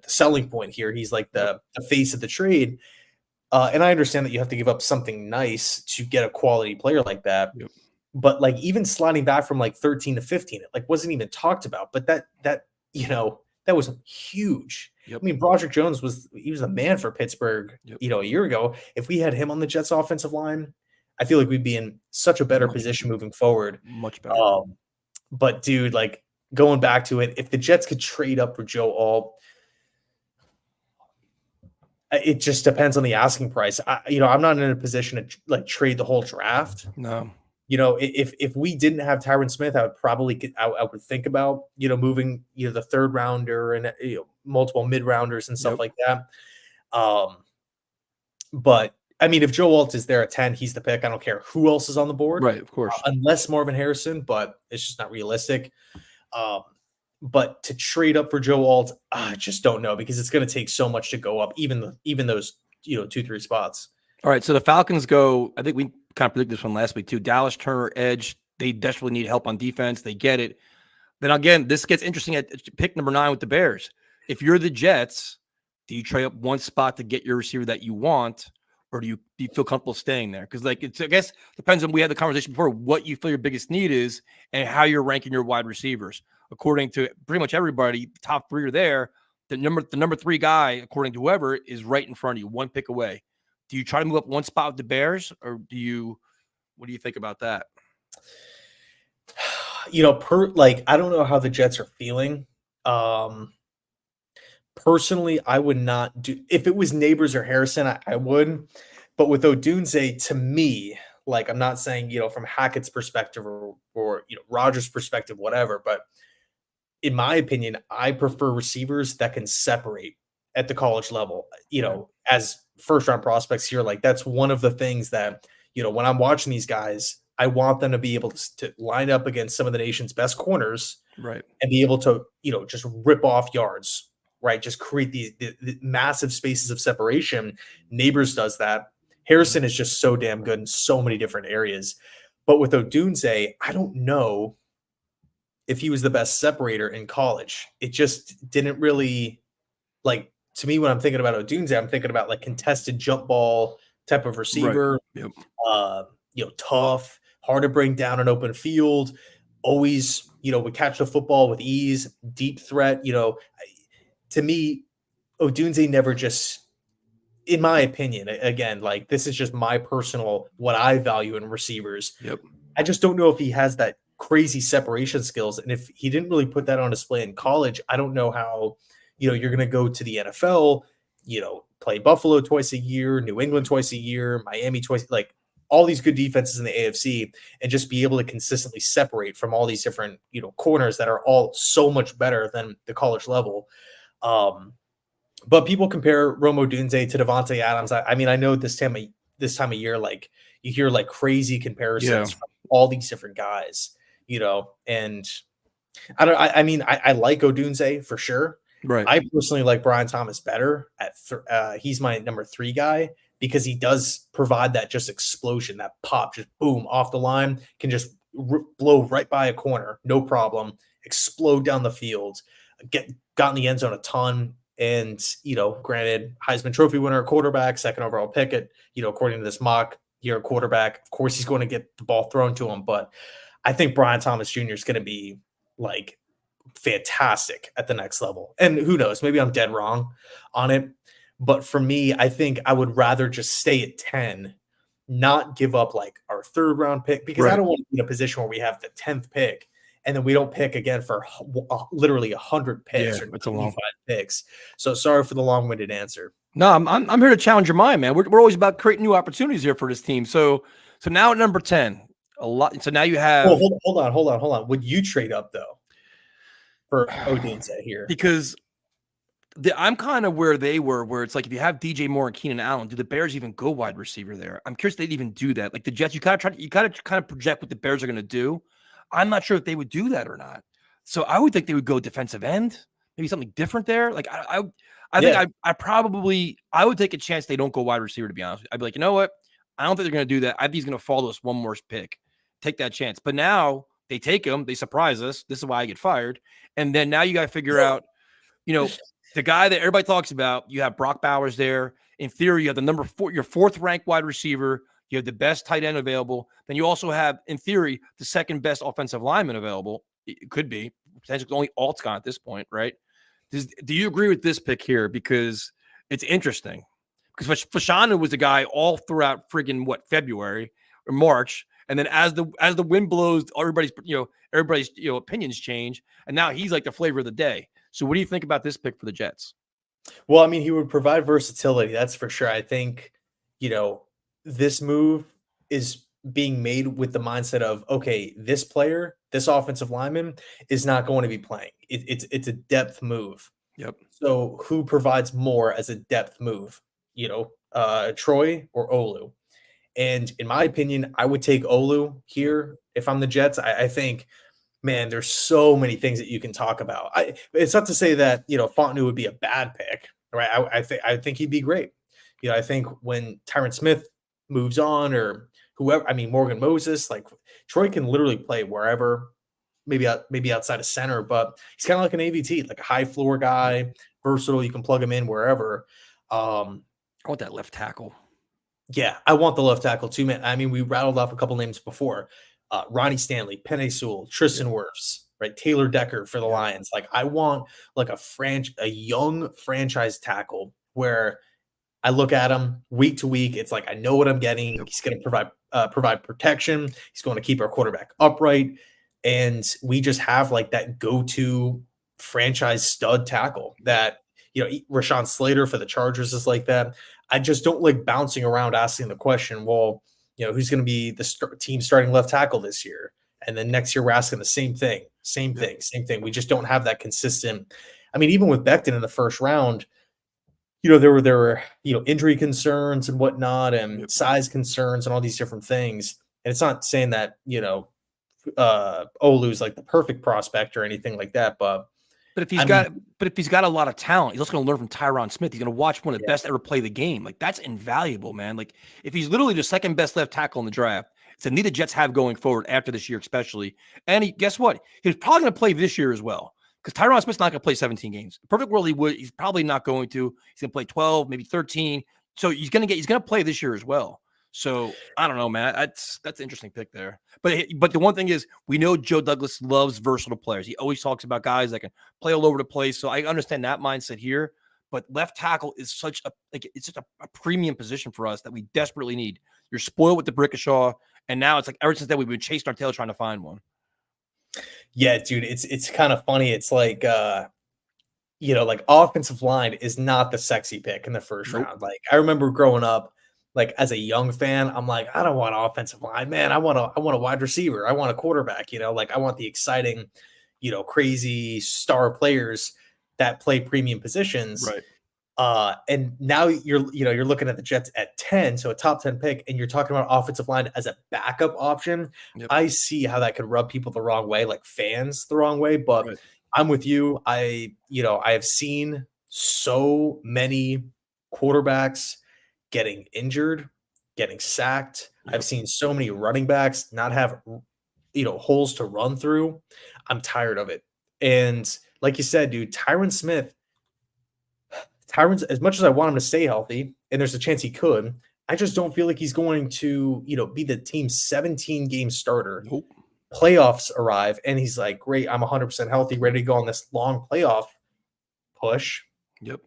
selling point here. He's like the face of the trade. And I understand that you have to give up something nice to get a quality player like that. Yep. But like even sliding back from like 13 to 15, it like wasn't even talked about. But that was huge. Yep. I mean, Broderick Jones was a man for Pittsburgh, a year ago. If we had him on the Jets offensive line, I feel like we'd be in such a better position moving forward. Much better. But dude, like going back to it, if the Jets could trade up for Joe Alt, it just depends on the asking price. I'm not in a position to like trade the whole draft. No. If we didn't have Tyron Smith, I would probably I would think about moving the third rounder and multiple mid rounders and stuff like that. But I mean, if Joe Alt is there at 10, he's the pick. I don't care who else is on the board, right? Of course, unless Marvin Harrison, but it's just not realistic. But to trade up for Joe Alt, I just don't know, because it's going to take so much to go up, even those 2-3 spots. All right, so the Falcons go. I think we kind of predicted this one last week too. Dallas Turner edge. They desperately need help on defense. They get it. Then again, this gets interesting at pick number 9 with the Bears. If you're the Jets, do you trade up one spot to get your receiver that you want, or do you feel comfortable staying there? Because like I guess depends on, we had the conversation before, what you feel your biggest need is and how you're ranking your wide receivers. According to pretty much everybody, the top 3 are there. The number 3 guy, according to whoever, is right in front of you, one pick away. Do you try to move up one spot with the Bears, or what do you think about that? I don't know how the Jets are feeling. Personally, I would not do, if it was Neighbors or Harrison, I would. But with Odunze, to me, like, I'm not saying, from Hackett's perspective or Rodgers' perspective, whatever, but in my opinion, I prefer receivers that can separate at the college level. As first round prospects here, like that's one of the things that, when I'm watching these guys, I want them to be able to line up against some of the nation's best corners, right, and be able to, just rip off yards, right? Just create the massive spaces of separation. Neighbors does that. Harrison is just so damn good in so many different areas. But with Odunze, I don't know if he was the best separator in college. It just didn't really, like, to me, when I'm thinking about Odunze, I'm thinking about like contested jump ball type of receiver. Right. Yep. Tough, hard to bring down an open field, always, would catch the football with ease, deep threat. To me, Odunze never just, in my opinion, again, like this is just my personal, what I value in receivers. Yep. I just don't know if he has that crazy separation skills. And if he didn't really put that on display in college, I don't know how, you're going to go to the NFL, play Buffalo twice a year, New England twice a year, Miami twice, like all these good defenses in the AFC, and just be able to consistently separate from all these different, corners that are all so much better than the college level. But people compare Rome Odunze to Devontae Adams. I mean, I know this time of year, like you hear like crazy comparisons from all these different guys, and I like Odunze for sure. Right. I personally like Brian Thomas better he's my number 3 guy, because he does provide that just explosion, that pop, just boom off the line, can just blow right by a corner, no problem, explode down the field, got in the end zone a ton. And, granted, Heisman Trophy winner, quarterback, second overall pick at, according to this mock year quarterback, of course he's going to get the ball thrown to him. But I think Brian Thomas Jr. is going to be like fantastic at the next level. And who knows, maybe I'm dead wrong on it. But for me, I think I would rather just stay at 10, not give up like our 3rd round pick, because I don't want to be in a position where we have the 10th pick and then we don't pick again for literally 100 picks or 25 picks. So sorry for the long-winded answer. No, I'm here to challenge your mind, man. We're always about creating new opportunities here for this team. So So now at number 10, a lot. So now you Well, have hold on. Would you trade up though for Odinze here? because I'm kind of where they were, where it's like if you have DJ Moore and Keenan Allen, do the Bears even go wide receiver there? I'm curious if they'd even do that. Like the Jets, you kind of project what the Bears are going to do. I'm not sure if they would do that or not. So I would think they would go defensive end, maybe something different there. Like I think Yeah. I would take a chance they don't go wide receiver. To be honest, I'd be like, you know what? I don't think they're going to do that. I think he's going to follow us one more pick. Take that chance. But now they take him. They surprise us. This is why I get fired. And then now you got to figure out, the guy that everybody talks about. You have Brock Bowers there. In theory, you have the number 4, your 4th ranked wide receiver. You have the best tight end available. Then you also have, in theory, the 2nd best offensive lineman available. It could be potentially only Alt's gone at this point, right? Do you agree with this pick here? Because it's interesting. Because Fashanu was the guy all throughout friggin' February or March, and then as the wind blows, everybody's opinions change, and now he's like the flavor of the day. So what do you think about this pick for the Jets? Well, I mean, he would provide versatility, that's for sure. I think, this move is being made with the mindset of, okay, this player, this offensive lineman is not going to be playing. It's a depth move. Yep. So who provides more as a depth move? Troy or Olu? And in my opinion, I would take Olu here if I'm the Jets. I think, man, there's so many things that you can talk about. It's not to say that Fontenot would be a bad pick, right? I think he'd be great. I think when Tyron Smith moves on or whoever, I mean Morgan Moses, like Troy can literally play wherever, maybe outside of center, but he's kind of like an AVT, like a high floor guy, versatile. You can plug him in wherever. I want that left tackle. Yeah, I want the left tackle too, man. I mean, we rattled off a couple names before. Ronnie Stanley, Penei Sewell, Tristan Wirfs, right? Taylor Decker for the Lions. Like I want like a young franchise tackle where I look at him week to week. It's like I know what I'm getting. He's going to provide protection. He's going to keep our quarterback upright, and we just have like that go-to franchise stud tackle that Rashawn Slater for the Chargers is like that. I just don't like bouncing around asking the question, well, who's going to be the team starting left tackle this year? And then next year we're asking the same thing. We just don't have that consistent. I mean, even with Becton in the first round, there were injury concerns and whatnot and size concerns and all these different things. And it's not saying that, Olu's like the perfect prospect or anything like that, but if he's got a lot of talent, he's also going to learn from Tyron Smith. He's going to watch one of the best ever play the game. Like that's invaluable, man. Like if he's literally the 2nd best left tackle in the draft, it's a need the Jets have going forward after this year, especially. And guess what? He's probably going to play this year as well because Tyron Smith's not going to play 17 games. Perfect world, he would. He's probably not going to. He's going to play 12, maybe 13. So he's going to play this year as well. So I don't know, man. That's an interesting pick there. But the one thing is, we know Joe Douglas loves versatile players. He always talks about guys that can play all over the place. So I understand that mindset here. But left tackle is such a premium position for us that we desperately need. You're spoiled with the Brickashaw, and now it's like ever since then we've been chasing our tail trying to find one. Yeah, dude, it's kind of funny. It's like like offensive line is not the sexy pick in the first round. Like I remember growing up. Like as a young fan, I'm like, I don't want an offensive line, man. I want a wide receiver. I want a quarterback, like I want the exciting, crazy star players that play premium positions. Right. And now you're looking at the Jets at 10, so a top 10 pick, and you're talking about offensive line as a backup option. Yep. I see how that could rub people the wrong way, like fans the wrong way, but I'm with you. I have seen so many quarterbacks getting injured, getting sacked. I've seen so many running backs not have, holes to run through. I'm tired of it. And like you said, dude, Tyron's, as much as I want him to stay healthy, and there's a chance he could, I just don't feel like he's going to, be the team's 17-game starter. Nope. Playoffs arrive, and he's like, great, I'm 100% healthy, ready to go on this long playoff push. Yep.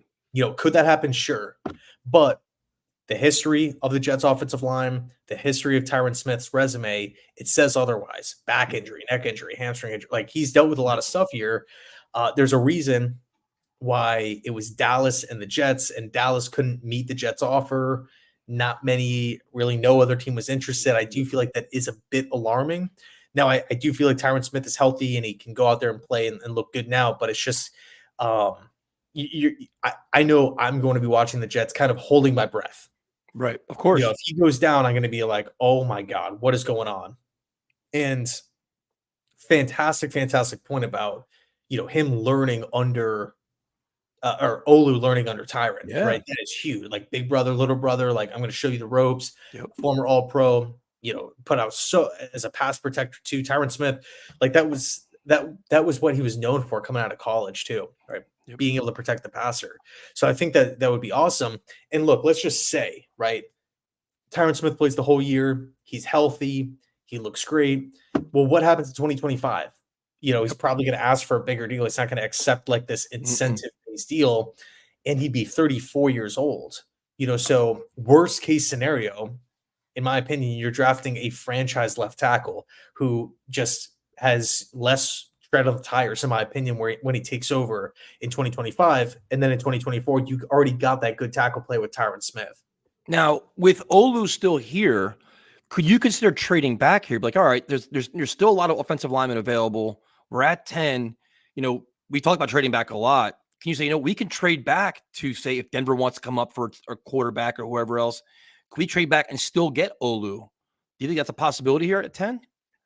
Could that happen? Sure. But the history of the Jets offensive line, the history of Tyron Smith's resume, it says otherwise. Back injury, neck injury, hamstring injury. Like he's dealt with a lot of stuff here. There's a reason why it was Dallas and the Jets, and Dallas couldn't meet the Jets offer. Not many, really no other team was interested. I do feel like that is a bit alarming. Now, I do feel like Tyron Smith is healthy and he can go out there and play and look good now, but it's just I know I'm going to be watching the Jets kind of holding my breath. Right. Of course. If he goes down, I'm going to be like, oh my God, what is going on? And fantastic point about, him learning under or Olu learning under Tyron, Yeah. right? That is huge. Like big brother, little brother, like I'm going to show you the ropes. Yep. Former All Pro, put out so as a pass protector too. Tyron Smith, like that was what he was known for coming out of college too, right? Yep. Being able to protect the passer. So I think that would be awesome. And look, let's just say, right? Tyron Smith plays the whole year. He's healthy. He looks great. Well, what happens in 2025? He's probably going to ask for a bigger deal. He's not going to accept like this incentive-based deal, and he'd be 34 years old. So worst case scenario, in my opinion, you're drafting a franchise left tackle who just has less tread on the tires, in my opinion, when he takes over in 2025, and then in 2024, you already got that good tackle play with Tyron Smith. Now, with Olu still here, could you consider trading back here? Like, all right, there's still a lot of offensive linemen available. We're at 10. We talked about trading back a lot. Can you say, we can trade back to say if Denver wants to come up for a quarterback or whoever else, can we trade back and still get Olu? Do you think that's a possibility here at 10?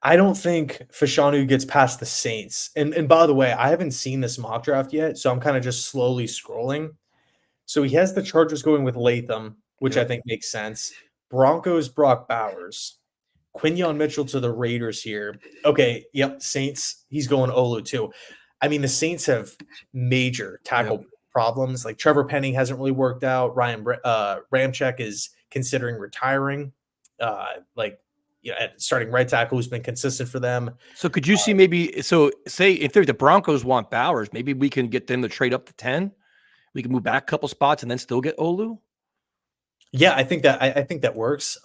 I don't think Fashanu gets past the Saints. And by the way, I haven't seen this mock draft yet, so I'm kind of just slowly scrolling. So he has the Chargers going with Latham, which I think makes sense. Broncos, Brock Bowers. Quinyon Mitchell to the Raiders here. Okay, yep, Saints. He's going Olu too. I mean, the Saints have major tackle problems. Like Trevor Penning hasn't really worked out. Ryan Ramczyk is considering retiring. Starting right tackle who's been consistent for them. So could you see say if the Broncos want Bowers, maybe we can get them to trade up to 10. We can move back a couple spots and then still get Olu. Yeah, I think that works.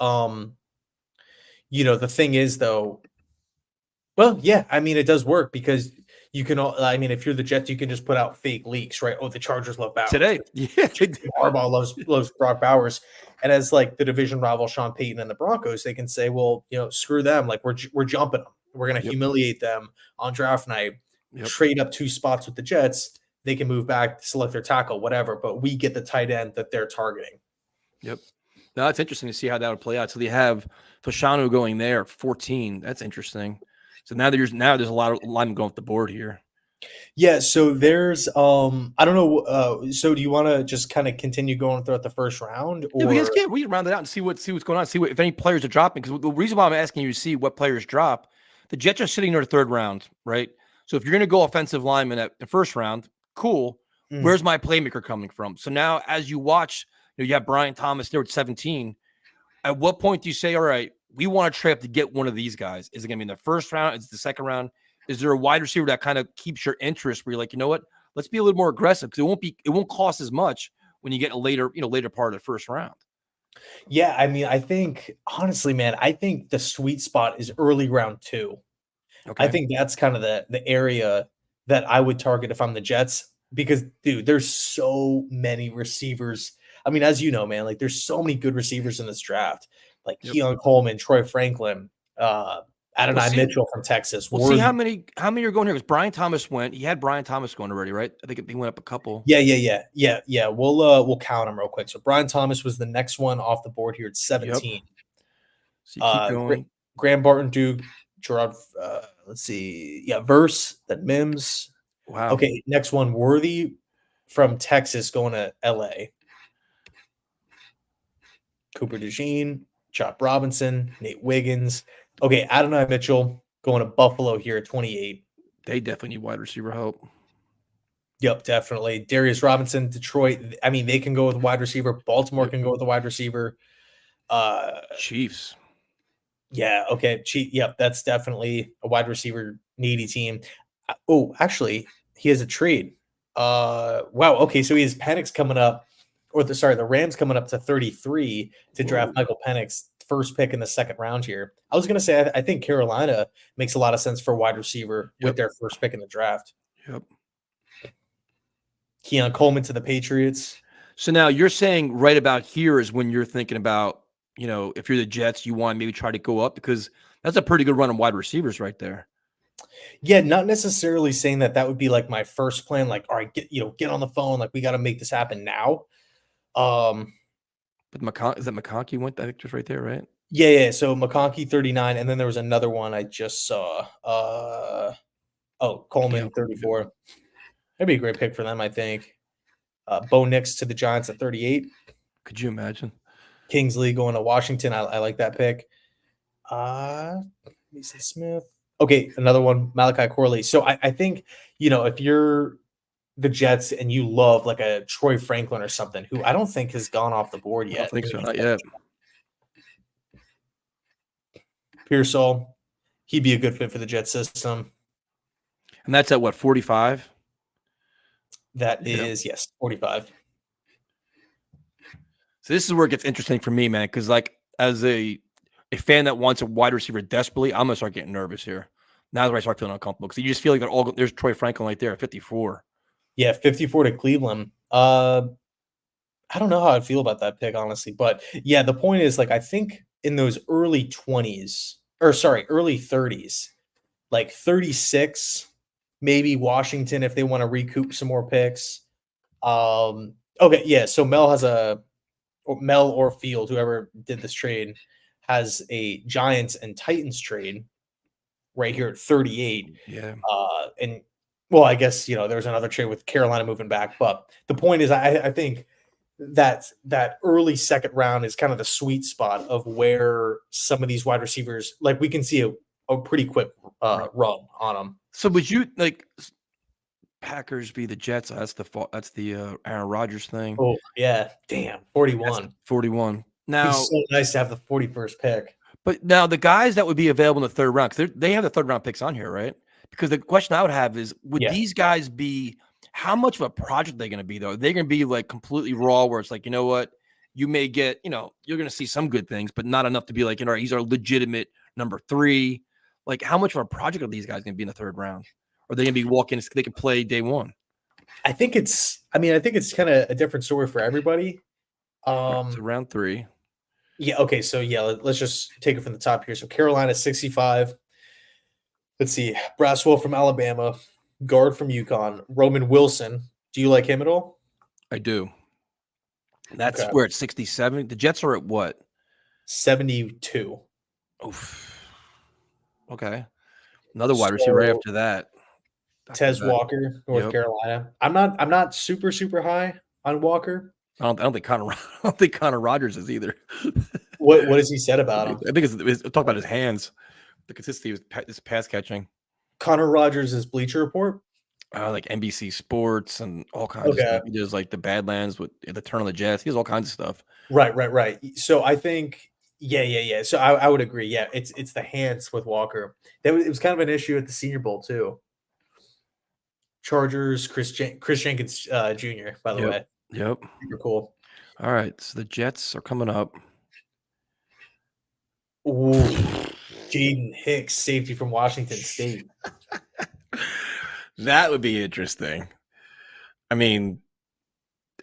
The thing is though, well, yeah, I mean, it does work because you can, if you're the Jets, you can just put out fake leaks, right? Oh, the Chargers love Bowers. Today. Yeah. Harbaugh loves Brock Bowers. And as like the division rival Sean Payton and the Broncos, they can say, well, screw them. Like we're jumping them. We're going to humiliate them on draft night, trade up 2 spots with the Jets. They can move back, select their tackle, whatever, but we get the tight end that they're targeting. Yep. Now it's interesting to see how that would play out. So they have Fashanu going there, 14. That's interesting. So now there's a lot of linemen going off the board here. Yeah. So there's I don't know. So do you want to just kind of continue going throughout the first round? Or we can round it out and see what's going on. See if any players are dropping. Because the reason why I'm asking you to see what players drop, the Jets are sitting near the 3rd round, right? So if you're going to go offensive lineman at the 1st round, cool. Where's my playmaker coming from? So now as you watch, you have Brian Thomas there at 17. At what point do you say, all right, we want to trade up to get one of these guys? Is it going to be in the 1st round? Is it the 2nd round? Is there a wide receiver that kind of keeps your interest where you're like, you know what, let's be a little more aggressive because it won't cost as much when you get a later part of the 1st round. Yeah. I mean, I think honestly, man, I think the sweet spot is early round 2. Okay. I think that's kind of the area that I would target if I'm the Jets because dude, there's so many receivers. I mean, as you know, man, like there's so many good receivers in this draft, like Keon Coleman, Troy Franklin, Adonai Mitchell from Texas. We'll see how many are going here because Brian Thomas went. He had Brian Thomas going already, right? I think he went up a couple. Yeah. We'll count them real quick. So Brian Thomas was the next one off the board here at 17. Yep. So you keep going. Graham Barton, Duke, Gerard. Let's see. Yeah, Verse, then Mims. Wow. Okay, next one, Worthy from Texas going to LA. Cooper DeJean, Chop Robinson, Nate Wiggins. Okay, Adonai Mitchell going to Buffalo here at 28. They definitely need wide receiver help. Yep, definitely. Darius Robinson, Detroit. I mean, they can go with a wide receiver. Baltimore can go with a wide receiver. Chiefs. Yeah, okay. Yep, that's definitely a wide receiver needy team. Oh, actually, he has a trade. Wow, okay, so he has Penix coming up, the Rams coming up to 33 to draft Michael Penix, first pick in the 2nd round here. I was going to say, I think Carolina makes a lot of sense for a wide receiver with their first pick in the draft. Yep. Keon Coleman to the Patriots. So now you're saying right about here is when you're thinking about, if you're the Jets, you want to maybe try to go up because that's a pretty good run of wide receivers right there. Yeah, not necessarily saying that would be like my first plan. Like, all right, get on the phone. Like, we got to make this happen now. But is that McConkey went? I think just right there, right? Yeah. So McConkey 39, and then there was another one I just saw. Coleman 34. That'd be a great pick for them, I think. Bo Nix to the Giants at 38. Could you imagine? Kingsley going to Washington. I like that pick. Mason Smith. Okay, another one, Malachi Corley. So I think, if you're the Jets and you love like a Troy Franklin or something, who I don't think has gone off the board yet. I don't think so. Not yet. Pearsall, he'd be a good fit for the Jet system. And that's at what, 45? That is, yes, 45. So this is where it gets interesting for me, man, because like as a fan that wants a wide receiver desperately, I'm gonna start getting nervous here. Now that I start feeling uncomfortable because you just feel like there's Troy Franklin right there at 54. Yeah, 54 to Cleveland. I don't know how I feel about that pick, honestly. But yeah, the point is, like, I think in those early 30s, like 36, maybe Washington if they want to recoup some more picks. Okay, yeah. So Mel or Field, whoever did this trade, has a Giants and Titans trade right here at 38. Yeah. And well, I guess there's another trade with Carolina moving back, but the point is, I think that early second round is kind of the sweet spot of where some of these wide receivers, like we can see a pretty quick run on them. So would you like Packers be the Jets? That's the Aaron Rodgers thing. Oh yeah, damn, 41. That's 41. It'd Now, be so nice to have the 41st pick. but now the guys that would be available in the third round, because they have the third round picks on here, right? Because the question I would have is, would these guys be? How much of a project are they going to be, though? Are they going to be like completely raw, where it's like, you know what, you may get, you're going to see some good things, but not enough to be like, he's our legitimate number 3. Like, how much of a project are these guys going to be in the third round? Or are they going to be walking? They can play day one. I think it's kind of a different story for everybody. So round 3. Yeah. Okay. So yeah, let's just take it from the top here. So Carolina 65. Let's see. Braswell from Alabama, guard from UConn, Roman Wilson. Do you like him at all? I do. That's where it's 67. The Jets are at what? 72. Oof. Okay. Another wide receiver right after that. Tez Walker, North Carolina. I'm not super high on Walker. I don't think Connor Rogers is either. What has he said about him? I think it's talk about his hands, the consistency of his pass catching. Connor Rogers is Bleacher Report. Like NBC Sports and all kinds of stuff. He does like the Badlands with the Turn on the Jets. He has all kinds of stuff. Right. So I think, yeah. So I would agree. Yeah, it's the hands with Walker. It was kind of an issue at the Senior Bowl too. Chargers, Chris Jenkins Jr. By the way. Yep. Super cool. All right, so the Jets are coming up. Ooh, Jaden Hicks, safety from Washington State. That would be interesting. I mean,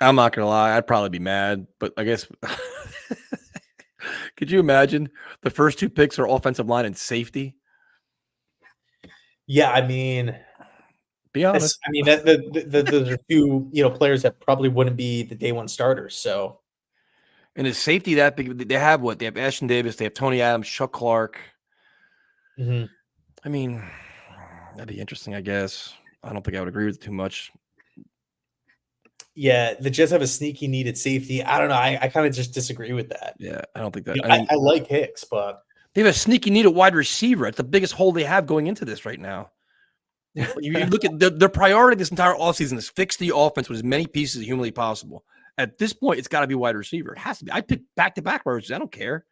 I'm not gonna lie, I'd probably be mad, but I guess could you imagine the first 2 picks are offensive line and safety? Yeah, I mean, be honest. I mean, those are 2 players that probably wouldn't be the day one starters. So, and is safety that big? They have what? They have Ashton Davis, they have Tony Adams, Chuck Clark. Mm-hmm. I mean, that'd be interesting, I guess. I don't think I would agree with it too much. Yeah, the Jets have a sneaky need at safety. I don't know. I kind of just disagree with that. Yeah, I don't think that. I like Hicks, but they have a sneaky need at wide receiver. It's the biggest hole they have going into this right now. You look at their priority this entire offseason is fix the offense with as many pieces as humanly possible. At this point, it's got to be wide receiver. It has to be. I pick back-to-back wide receivers. I don't care.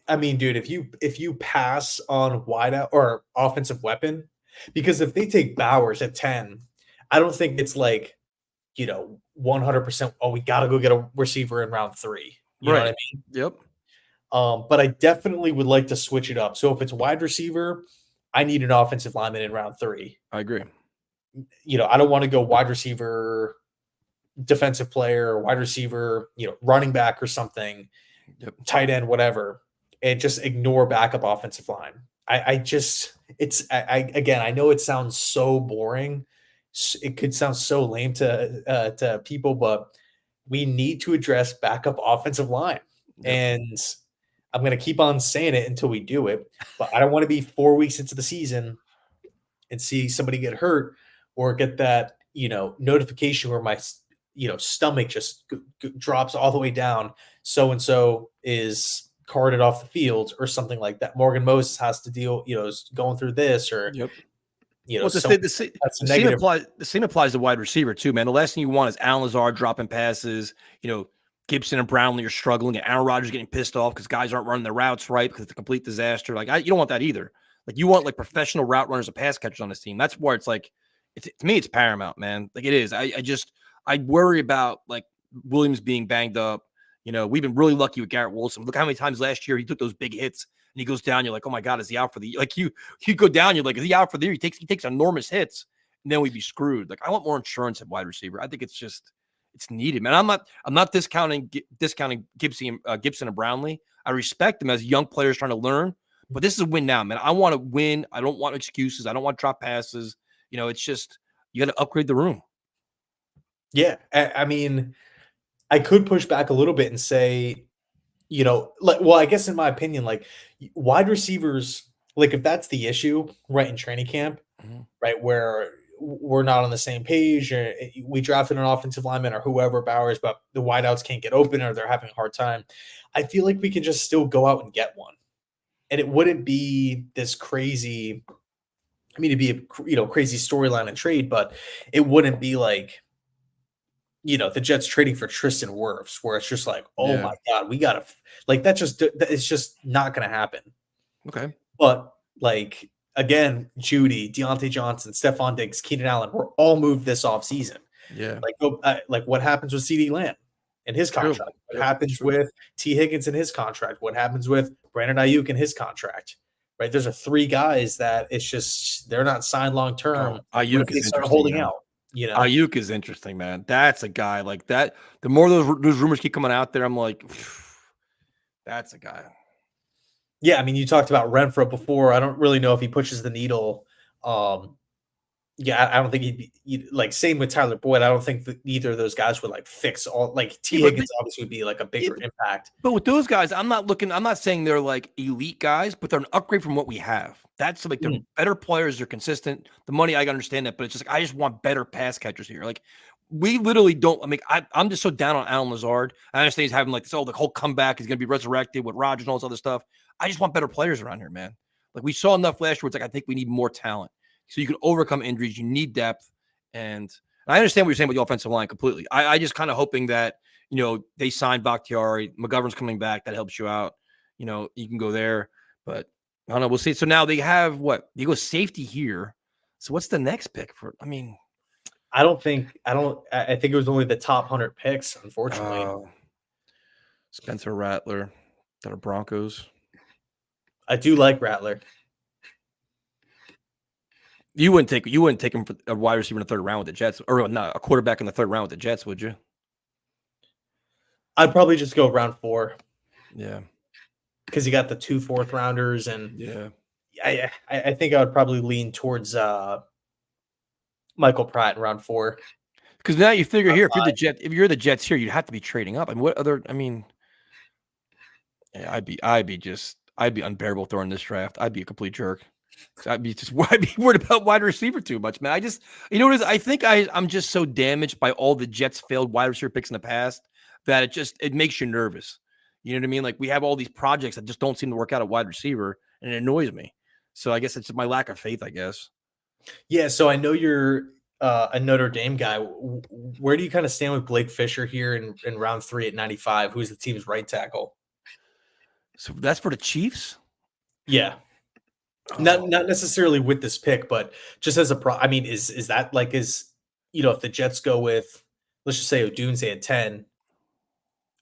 I mean, dude, if you pass on wideout or offensive weapon, because if they take Bowers at 10, I don't think it's like 100%. Oh, we got to go get a receiver in round 3. You know what I mean? Yep. But I definitely would like to switch it up. So if it's wide receiver, I need an offensive lineman in round 3. I agree. I don't want to go wide receiver, defensive player, wide receiver, running back or something, Yep. tight end, whatever, and just ignore backup offensive line. Again, I know it sounds so boring. It could sound so lame to people, but we need to address backup offensive line. Yep. And I'm going to keep on saying it until we do it, but I don't want to be 4 weeks into the season and see somebody get hurt or get that, notification where my, stomach just drops all the way down. So-and-so is carted off the field or something like that. Morgan Moses has to deal, is going through this or, Yep. Well, the same applies to wide receiver too, man. The last thing you want is Alan Lazard dropping passes, Gibson and Brownlee are struggling, and Aaron Rodgers getting pissed off because guys aren't running their routes right because it's a complete disaster. Like, you don't want that either. Like, you want like professional route runners and pass catchers on this team. That's where it's like, to me, it's paramount, man. Like, it is. I worry about like Williams being banged up. We've been really lucky with Garrett Wilson. Look how many times last year he took those big hits and he goes down. You're like, oh my God, is he out for the year? Like you go down, you're like, is he out for the year? He takes enormous hits, and then we'd be screwed. Like, I want more insurance at wide receiver. I think it's needed, man. I'm not discounting Gibson and Brownlee. I respect them as young players trying to learn, but this is a win now, man. I want to win. I don't want excuses. I don't want drop passes. It's just, you got to upgrade the room. Yeah. I mean, I could push back a little bit and say, I guess in my opinion, like wide receivers, like if that's the issue, right, in training camp, right, where we're not on the same page, or we drafted an offensive lineman or whoever, Bowers, but the wideouts can't get open or they're having a hard time. I feel like we can just still go out and get one. And it wouldn't be this crazy, it'd be a crazy storyline and trade, but it wouldn't be like, the Jets trading for Tristan Wirfs, where it's just like, oh my God, we gotta like it's just not gonna happen. Okay. But like again, Judy, Deontay Johnson, Stephon Diggs, Keenan Allen were all moved this offseason. Yeah. Like what happens with CeeDee Lamb and his contract? What happens with T. Higgins and his contract? What happens with Brandon Ayuk and his contract? Right. There's 3 guys that it's just they're not signed long term. Ayuk is start holding out. Ayuk is interesting, man. That's a guy like that. The more those rumors keep coming out there, I'm like, that's a guy. Yeah, I mean, you talked about Renfro before. I don't really know if he pushes the needle. I don't think he'd be like same with Tyler Boyd. I don't think that either of those guys would like fix all. Like T. Higgins obviously would be like a bigger impact. But with those guys, I'm not saying they're like elite guys, but they're an upgrade from what we have. That's like they're better players. They're consistent. The money, I understand that, but it's just like I just want better pass catchers here. Like we literally don't. I mean, I'm just so down on Alan Lazard. I understand he's having like this. Oh, the whole comeback is going to be resurrected with Rodgers and all this other stuff. I just want better players around here, man. Like we saw enough last year. It's like I think we need more talent. So you can overcome injuries. You need depth. And I understand what you're saying with the offensive line completely. I just kind of hoping that, they signed Bakhtiari. McGovern's coming back. That helps you out. You can go there. But I don't know. We'll see. So now they have what? They go safety here. So what's the next pick for? I mean, I think it was only the top 100 picks, unfortunately. Spencer Rattler, that are Broncos. I do like Rattler. You wouldn't take him for a wide receiver in the 3rd round with the Jets, or not a quarterback in the 3rd round with the Jets, would you? I'd probably just go round 4. Yeah, because you got the 2 4th rounders, and yeah, I think I would probably lean towards Michael Pratt in round 4. Because now you figure here, if you're the Jets here, you'd have to be trading up. And what other? I mean, I'd be unbearable throwing this draft. I'd be a complete jerk. I'd be worried about wide receiver too much, man. You know what it is? I think I'm just so damaged by all the Jets failed wide receiver picks in the past that it makes you nervous. You know what I mean? Like we have all these projects that just don't seem to work out at wide receiver, and it annoys me. So I guess it's my lack of faith, I guess. Yeah. So I know you're a Notre Dame guy. Where do you kind of stand with Blake Fisher here in round 3 at 95? Who's the team's right tackle? So that's for the Chiefs? Yeah. Not necessarily with this pick, but just as I mean, is that like if the Jets go with, let's just say Odunze at 10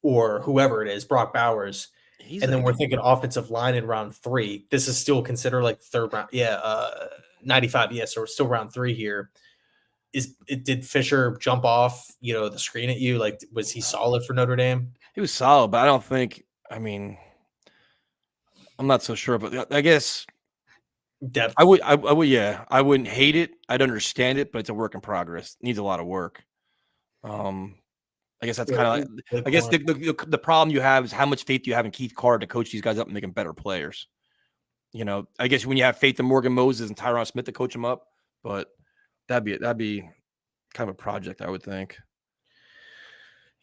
or whoever it is, Brock Bowers, and then we're thinking offensive line in round 3, this is still considered like 3rd round. Yeah. 95. Yeah. So we're still round 3 here. did Fisher jump off, the screen at you? Like, was he solid for Notre Dame? He was solid, but I don't think. I mean, I'm not so sure, but I guess Depth. I would. Yeah, I wouldn't hate it. I'd understand it, but it's a work in progress. It needs a lot of work. I guess that's kind of like. I guess the problem you have is how much faith do you have in Keith Carr to coach these guys up and make them better players. I guess when you have faith in Morgan Moses and Tyron Smith to coach them up, but that'd be kind of a project, I would think.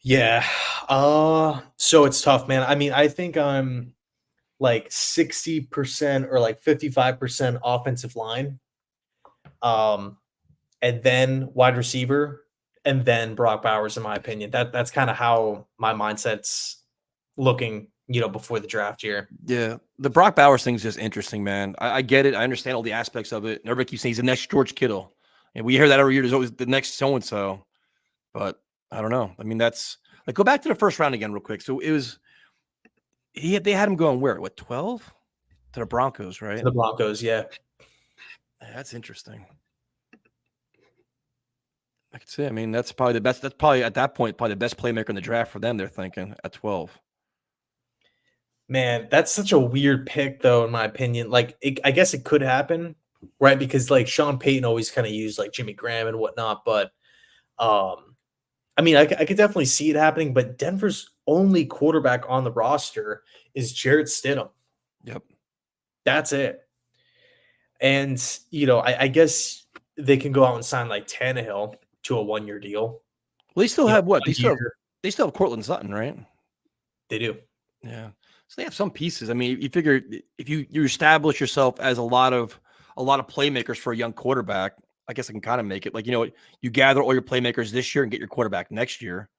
Yeah. So it's tough, man. I mean, I think I'm like 60% or like 55% offensive line. And then wide receiver, and then Brock Bowers, in my opinion. That's kind of how my mindset's looking, before the draft here. Yeah. The Brock Bowers thing is just interesting, man. I get it. I understand all the aspects of it. And everybody keeps saying he's the next George Kittle. And we hear that every year. There's always the next so-and-so. But I don't know. I mean, that's like, go back to the first round again real quick. So it was, they had him going where? What, 12? To the Broncos, right? To the Broncos, yeah. That's interesting. I could say, I mean, that's probably the best. That's probably at that point, probably the best playmaker in the draft for them. They're thinking at 12. Man, that's such a weird pick, though, in my opinion. Like, I guess it could happen, right? Because like Sean Payton always kind of used like Jimmy Graham and whatnot. But, I mean, I could definitely see it happening. But Denver's only quarterback on the roster is Jarrett Stidham. Yep, that's it. And I guess they can go out and sign like Tannehill to a 1-year deal. Well, they still have what? They still have Cortland Sutton, right? They do. Yeah. So they have some pieces. I mean, you figure if you establish yourself as a lot of playmakers for a young quarterback, I guess I can kind of make it like, you gather all your playmakers this year and get your quarterback next year.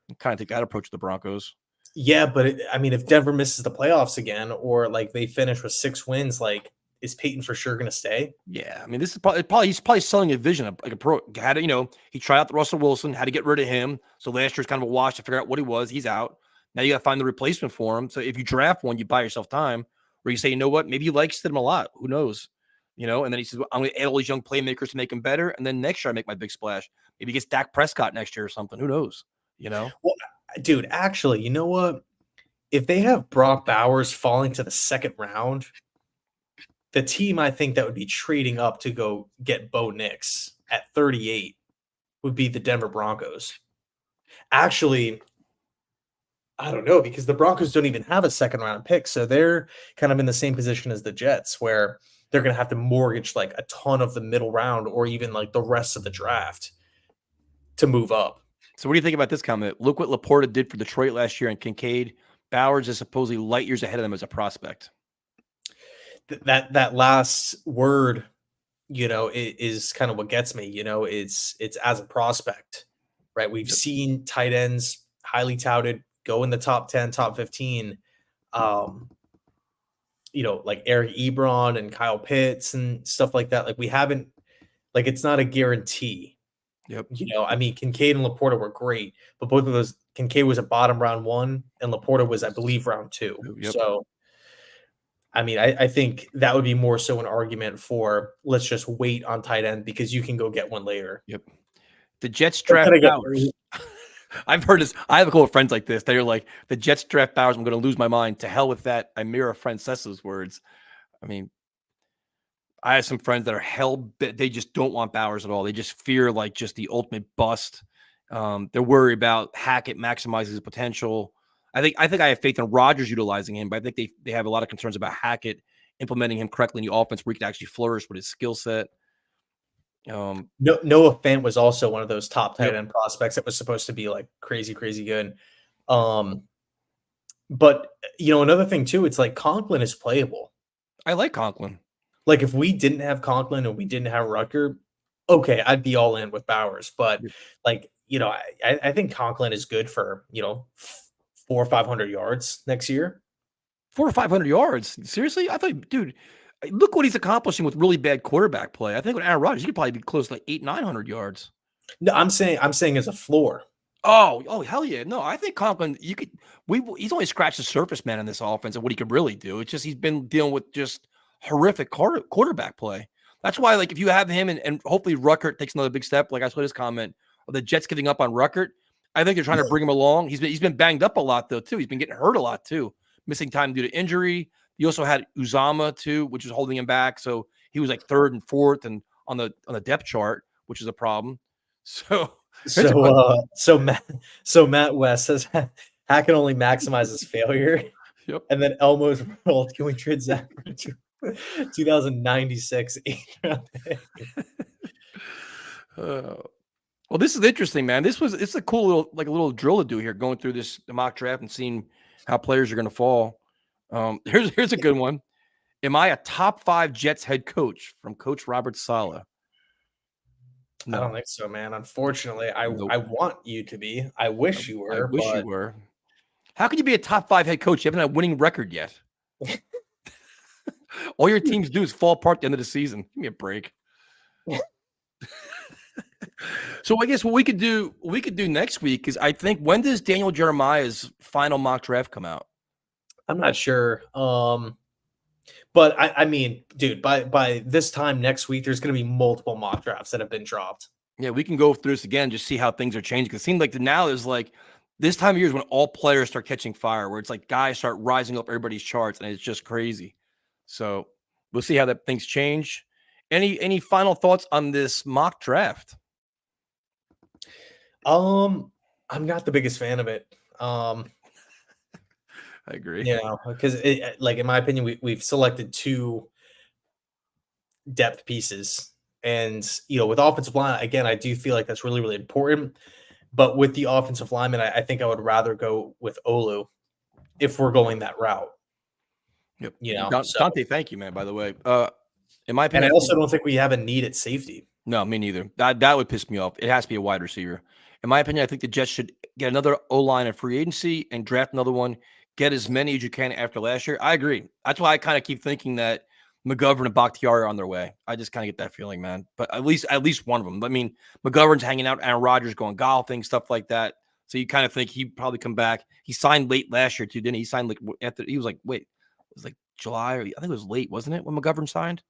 And kind of take that approach to the Broncos. Yeah, but I mean, if Denver misses the playoffs again, or like they finish with 6 wins, like is Peyton for sure going to stay? Yeah, I mean, this is probably he's probably selling a vision, like a pro. Had to, he tried out the Russell Wilson, had to get rid of him. So last year's kind of a wash to figure out what he was. He's out. Now you got to find the replacement for him. So if you draft one, you buy yourself time. Where you say, you know what, maybe he likes Stidham a lot. Who knows? And then he says, well, I'm going to add all these young playmakers to make him better. And then next year I make my big splash. Maybe he gets Dak Prescott next year or something. Who knows? Well, dude, actually, you know what? If they have Brock Bowers falling to the second round, the team I think that would be trading up to go get Bo Nix at 38 would be the Denver Broncos. Actually, I don't know, because the Broncos don't even have a second round pick. So they're kind of in the same position as the Jets, where they're going to have to mortgage like a ton of the middle round or even like the rest of the draft to move up. So what do you think about this comment? Look what Laporta did for Detroit last year, and Kincaid. Bowers is supposedly light years ahead of them as a prospect. That last word, is kind of what gets me. It's as a prospect, right? We've seen tight ends highly touted go in the top 10, top 15. Like Eric Ebron and Kyle Pitts and stuff like that. Like we haven't, like it's not a guarantee. Yep. I mean, Kincaid and Laporta were great, but both of those, Kincaid was a bottom round 1 and Laporta was, I believe, round 2. Yep. So, I mean, I think that would be more so an argument for let's just wait on tight end because you can go get one later. Yep. The Jets draft Bowers. I've heard this. I have a couple of friends like this. They're like, the Jets draft Bowers. I'm going to lose my mind. To hell with that. I mirror Francesa's words. I mean, I have some friends that are hell-bent. They just don't want Bowers at all. They just fear like just the ultimate bust. They're worried about Hackett maximizing his potential. I think I have faith in Rodgers utilizing him, but I think they have a lot of concerns about Hackett implementing him correctly in the offense where he could actually flourish with his skill set. Noah Fant was also one of those top tight end prospects that was supposed to be like crazy good. But another thing too, it's like Conklin is playable. I like Conklin. Like if we didn't have Conklin and we didn't have Rutger, okay, I'd be all in with Bowers. But like, I think Conklin is good for, 400 or 500 yards next year. 400 or 500 yards? Seriously? I thought, dude, look what he's accomplishing with really bad quarterback play. I think with Aaron Rodgers, he could probably be close to like 800-900 yards. No, I'm saying as a floor. Oh, hell yeah. No, I think Conklin, he's only scratched the surface, man, in this offense and what he could really do. It's just he's been dealing with just horrific quarterback play. That's why, like, if you have him and hopefully Ruckert takes another big step, like I saw this comment of the Jets giving up on Ruckert, I think they're trying to bring him along. He's been banged up a lot though too. He's been getting hurt a lot too, missing time due to injury. You also had Uzama too, which was holding him back. So he was like third and fourth and on the depth chart, which is a problem. So Matt West says Hack can only maximize his failure. Yep. And then Elmo's rolled. Can we trade Zach for 2096 8th round pick? Well, this is interesting, man. It's a cool little drill to do here, going through the mock draft and seeing how players are going to fall. Here's a good one. Am I a top 5 Jets head coach from Coach Robert Saleh? No. I don't think so, man. Unfortunately, I want you to be. I wish you were. I wish you were. How can you be a top 5 head coach? You haven't had a winning record yet. All your teams do is fall apart at the end of the season. Give me a break. So I guess what we could do next week is, I think, when does Daniel Jeremiah's final mock draft come out? I'm not sure. But I mean, dude, by this time next week, there's going to be multiple mock drafts that have been dropped. Yeah, we can go through this again, just see how things are changing. Because it seems like now is like this time of year is when all players start catching fire, where it's like guys start rising up everybody's charts, and it's just crazy. So we'll see how that things change. Any final thoughts on this mock draft? I'm not the biggest fan of it. I agree. Yeah, because like in my opinion, we've selected 2 depth pieces, and with offensive line, again, I do feel like that's really, really important. But with the offensive lineman, I think I would rather go with Olu if we're going that route. Yep. Dante, thank you, man. By the way, in my opinion, and I also don't think we have a need at safety. No, me neither. That would piss me off. It has to be a wide receiver. In my opinion, I think the Jets should get another O-line in free agency and draft another one. Get as many as you can after last year. I agree. That's why I kind of keep thinking that McGovern and Bakhtiari are on their way. I just kind of get that feeling, man. But at least one of them. I mean, McGovern's hanging out, Aaron Rodgers going golfing, stuff like that. So you kind of think he'd probably come back. He signed late last year too, didn't he? He signed like after he was like, wait, it was like July, or I think it was late, wasn't it, when McGovern signed?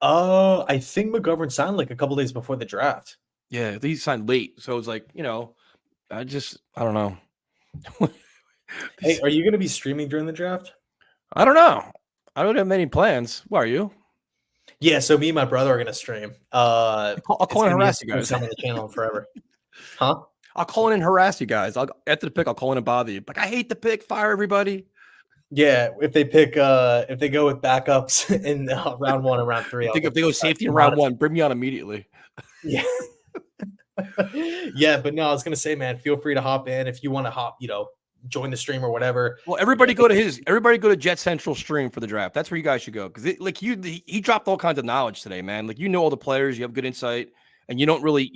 I think McGovern signed like a couple days before the draft. Yeah, he signed late. So it's like, I don't know. Hey, are you going to be streaming during the draft? I don't know. I don't have many plans. Why are you? Yeah, so me and my brother are going to stream. I'll call in and harass you guys. On the channel forever. Huh? I'll call in and harass you guys. After the pick, I'll call in and bother you. Like, I hate the pick. Fire everybody. Yeah, if they go with backups in round 1 and round 3. If they go safety in round 1, bring me on immediately. Yeah. Yeah, but no, I was going to say, man, feel free to hop in if you want to join the stream or whatever. Well, everybody go to JetsCentral stream for the draft. That's where you guys should go. Because he dropped all kinds of knowledge today, man. Like, all the players, you have good insight, and you don't really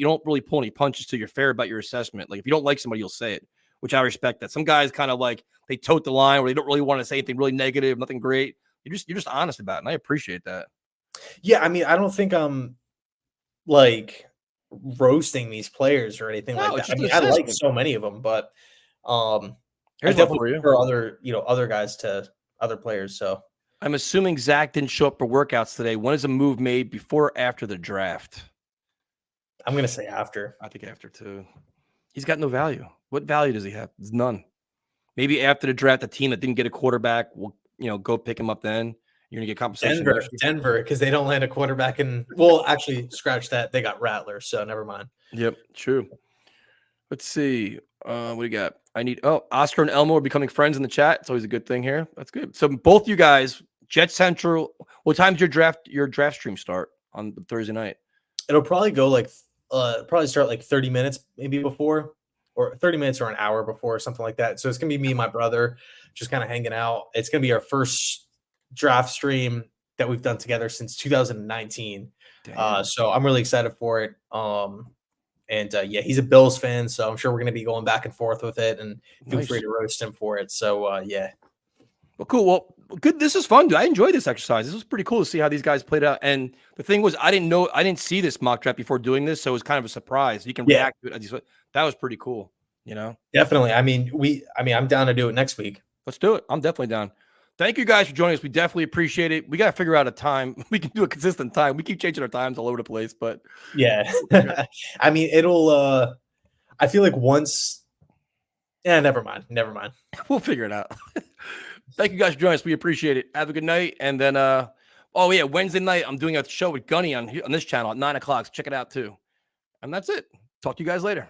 pull any punches till you're fair about your assessment. Like, if you don't like somebody, you'll say it, which I respect that. Some guys kind of like they tote the line where they don't really want to say anything really negative, nothing great. You're just honest about it, and I appreciate that. Yeah, I mean, I don't think I'm like roasting these players or anything like that. I mean, I like so many of them, but Here's I definitely prefer other guys to other players. So I'm assuming Zach didn't show up for workouts today. When is a move made, before or after the draft? I'm gonna say after. I think after too. He's got no value. What value does he have? There's none. Maybe after the draft, a team that didn't get a quarterback will go pick him up. Then you're gonna get compensation. Denver, because they don't land a quarterback in. Well, actually, scratch that. They got Rattler, so never mind. Yep, true. Let's see. What do you got? Oscar and Elmo are becoming friends in the chat. It's always a good thing here. That's good. So both you guys, JetsCentral. What time does your draft stream start on Thursday night? It'll probably go probably start like 30 minutes maybe before, or 30 minutes or an hour before, something like that. So it's gonna be me and my brother just kind of hanging out. It's gonna be our first draft stream that we've done together since 2019. So I'm really excited for it. And yeah, he's a Bills fan, so I'm sure we're going to be going back and forth with it, and feel free to roast him for it. So yeah. Well, cool. Well, good. This is fun, dude. I enjoyed this exercise. This was pretty cool to see how these guys played out. And the thing was, I didn't see this mock draft before doing this, so it was kind of a surprise. You can react to it. That was pretty cool. Definitely. I mean, I'm down to do it next week. Let's do it. I'm definitely down. Thank you guys for joining us. We definitely appreciate it. We got to figure out a time. We can do a consistent time. We keep changing our times all over the place, but Yeah. I mean, I feel like once. Yeah, never mind. we'll figure it out. Thank you guys for joining us. We appreciate it. Have a good night. And then, oh yeah, Wednesday night, I'm doing a show with Gunny on this channel at 9 o'clock. So check it out too. And that's it. Talk to you guys later.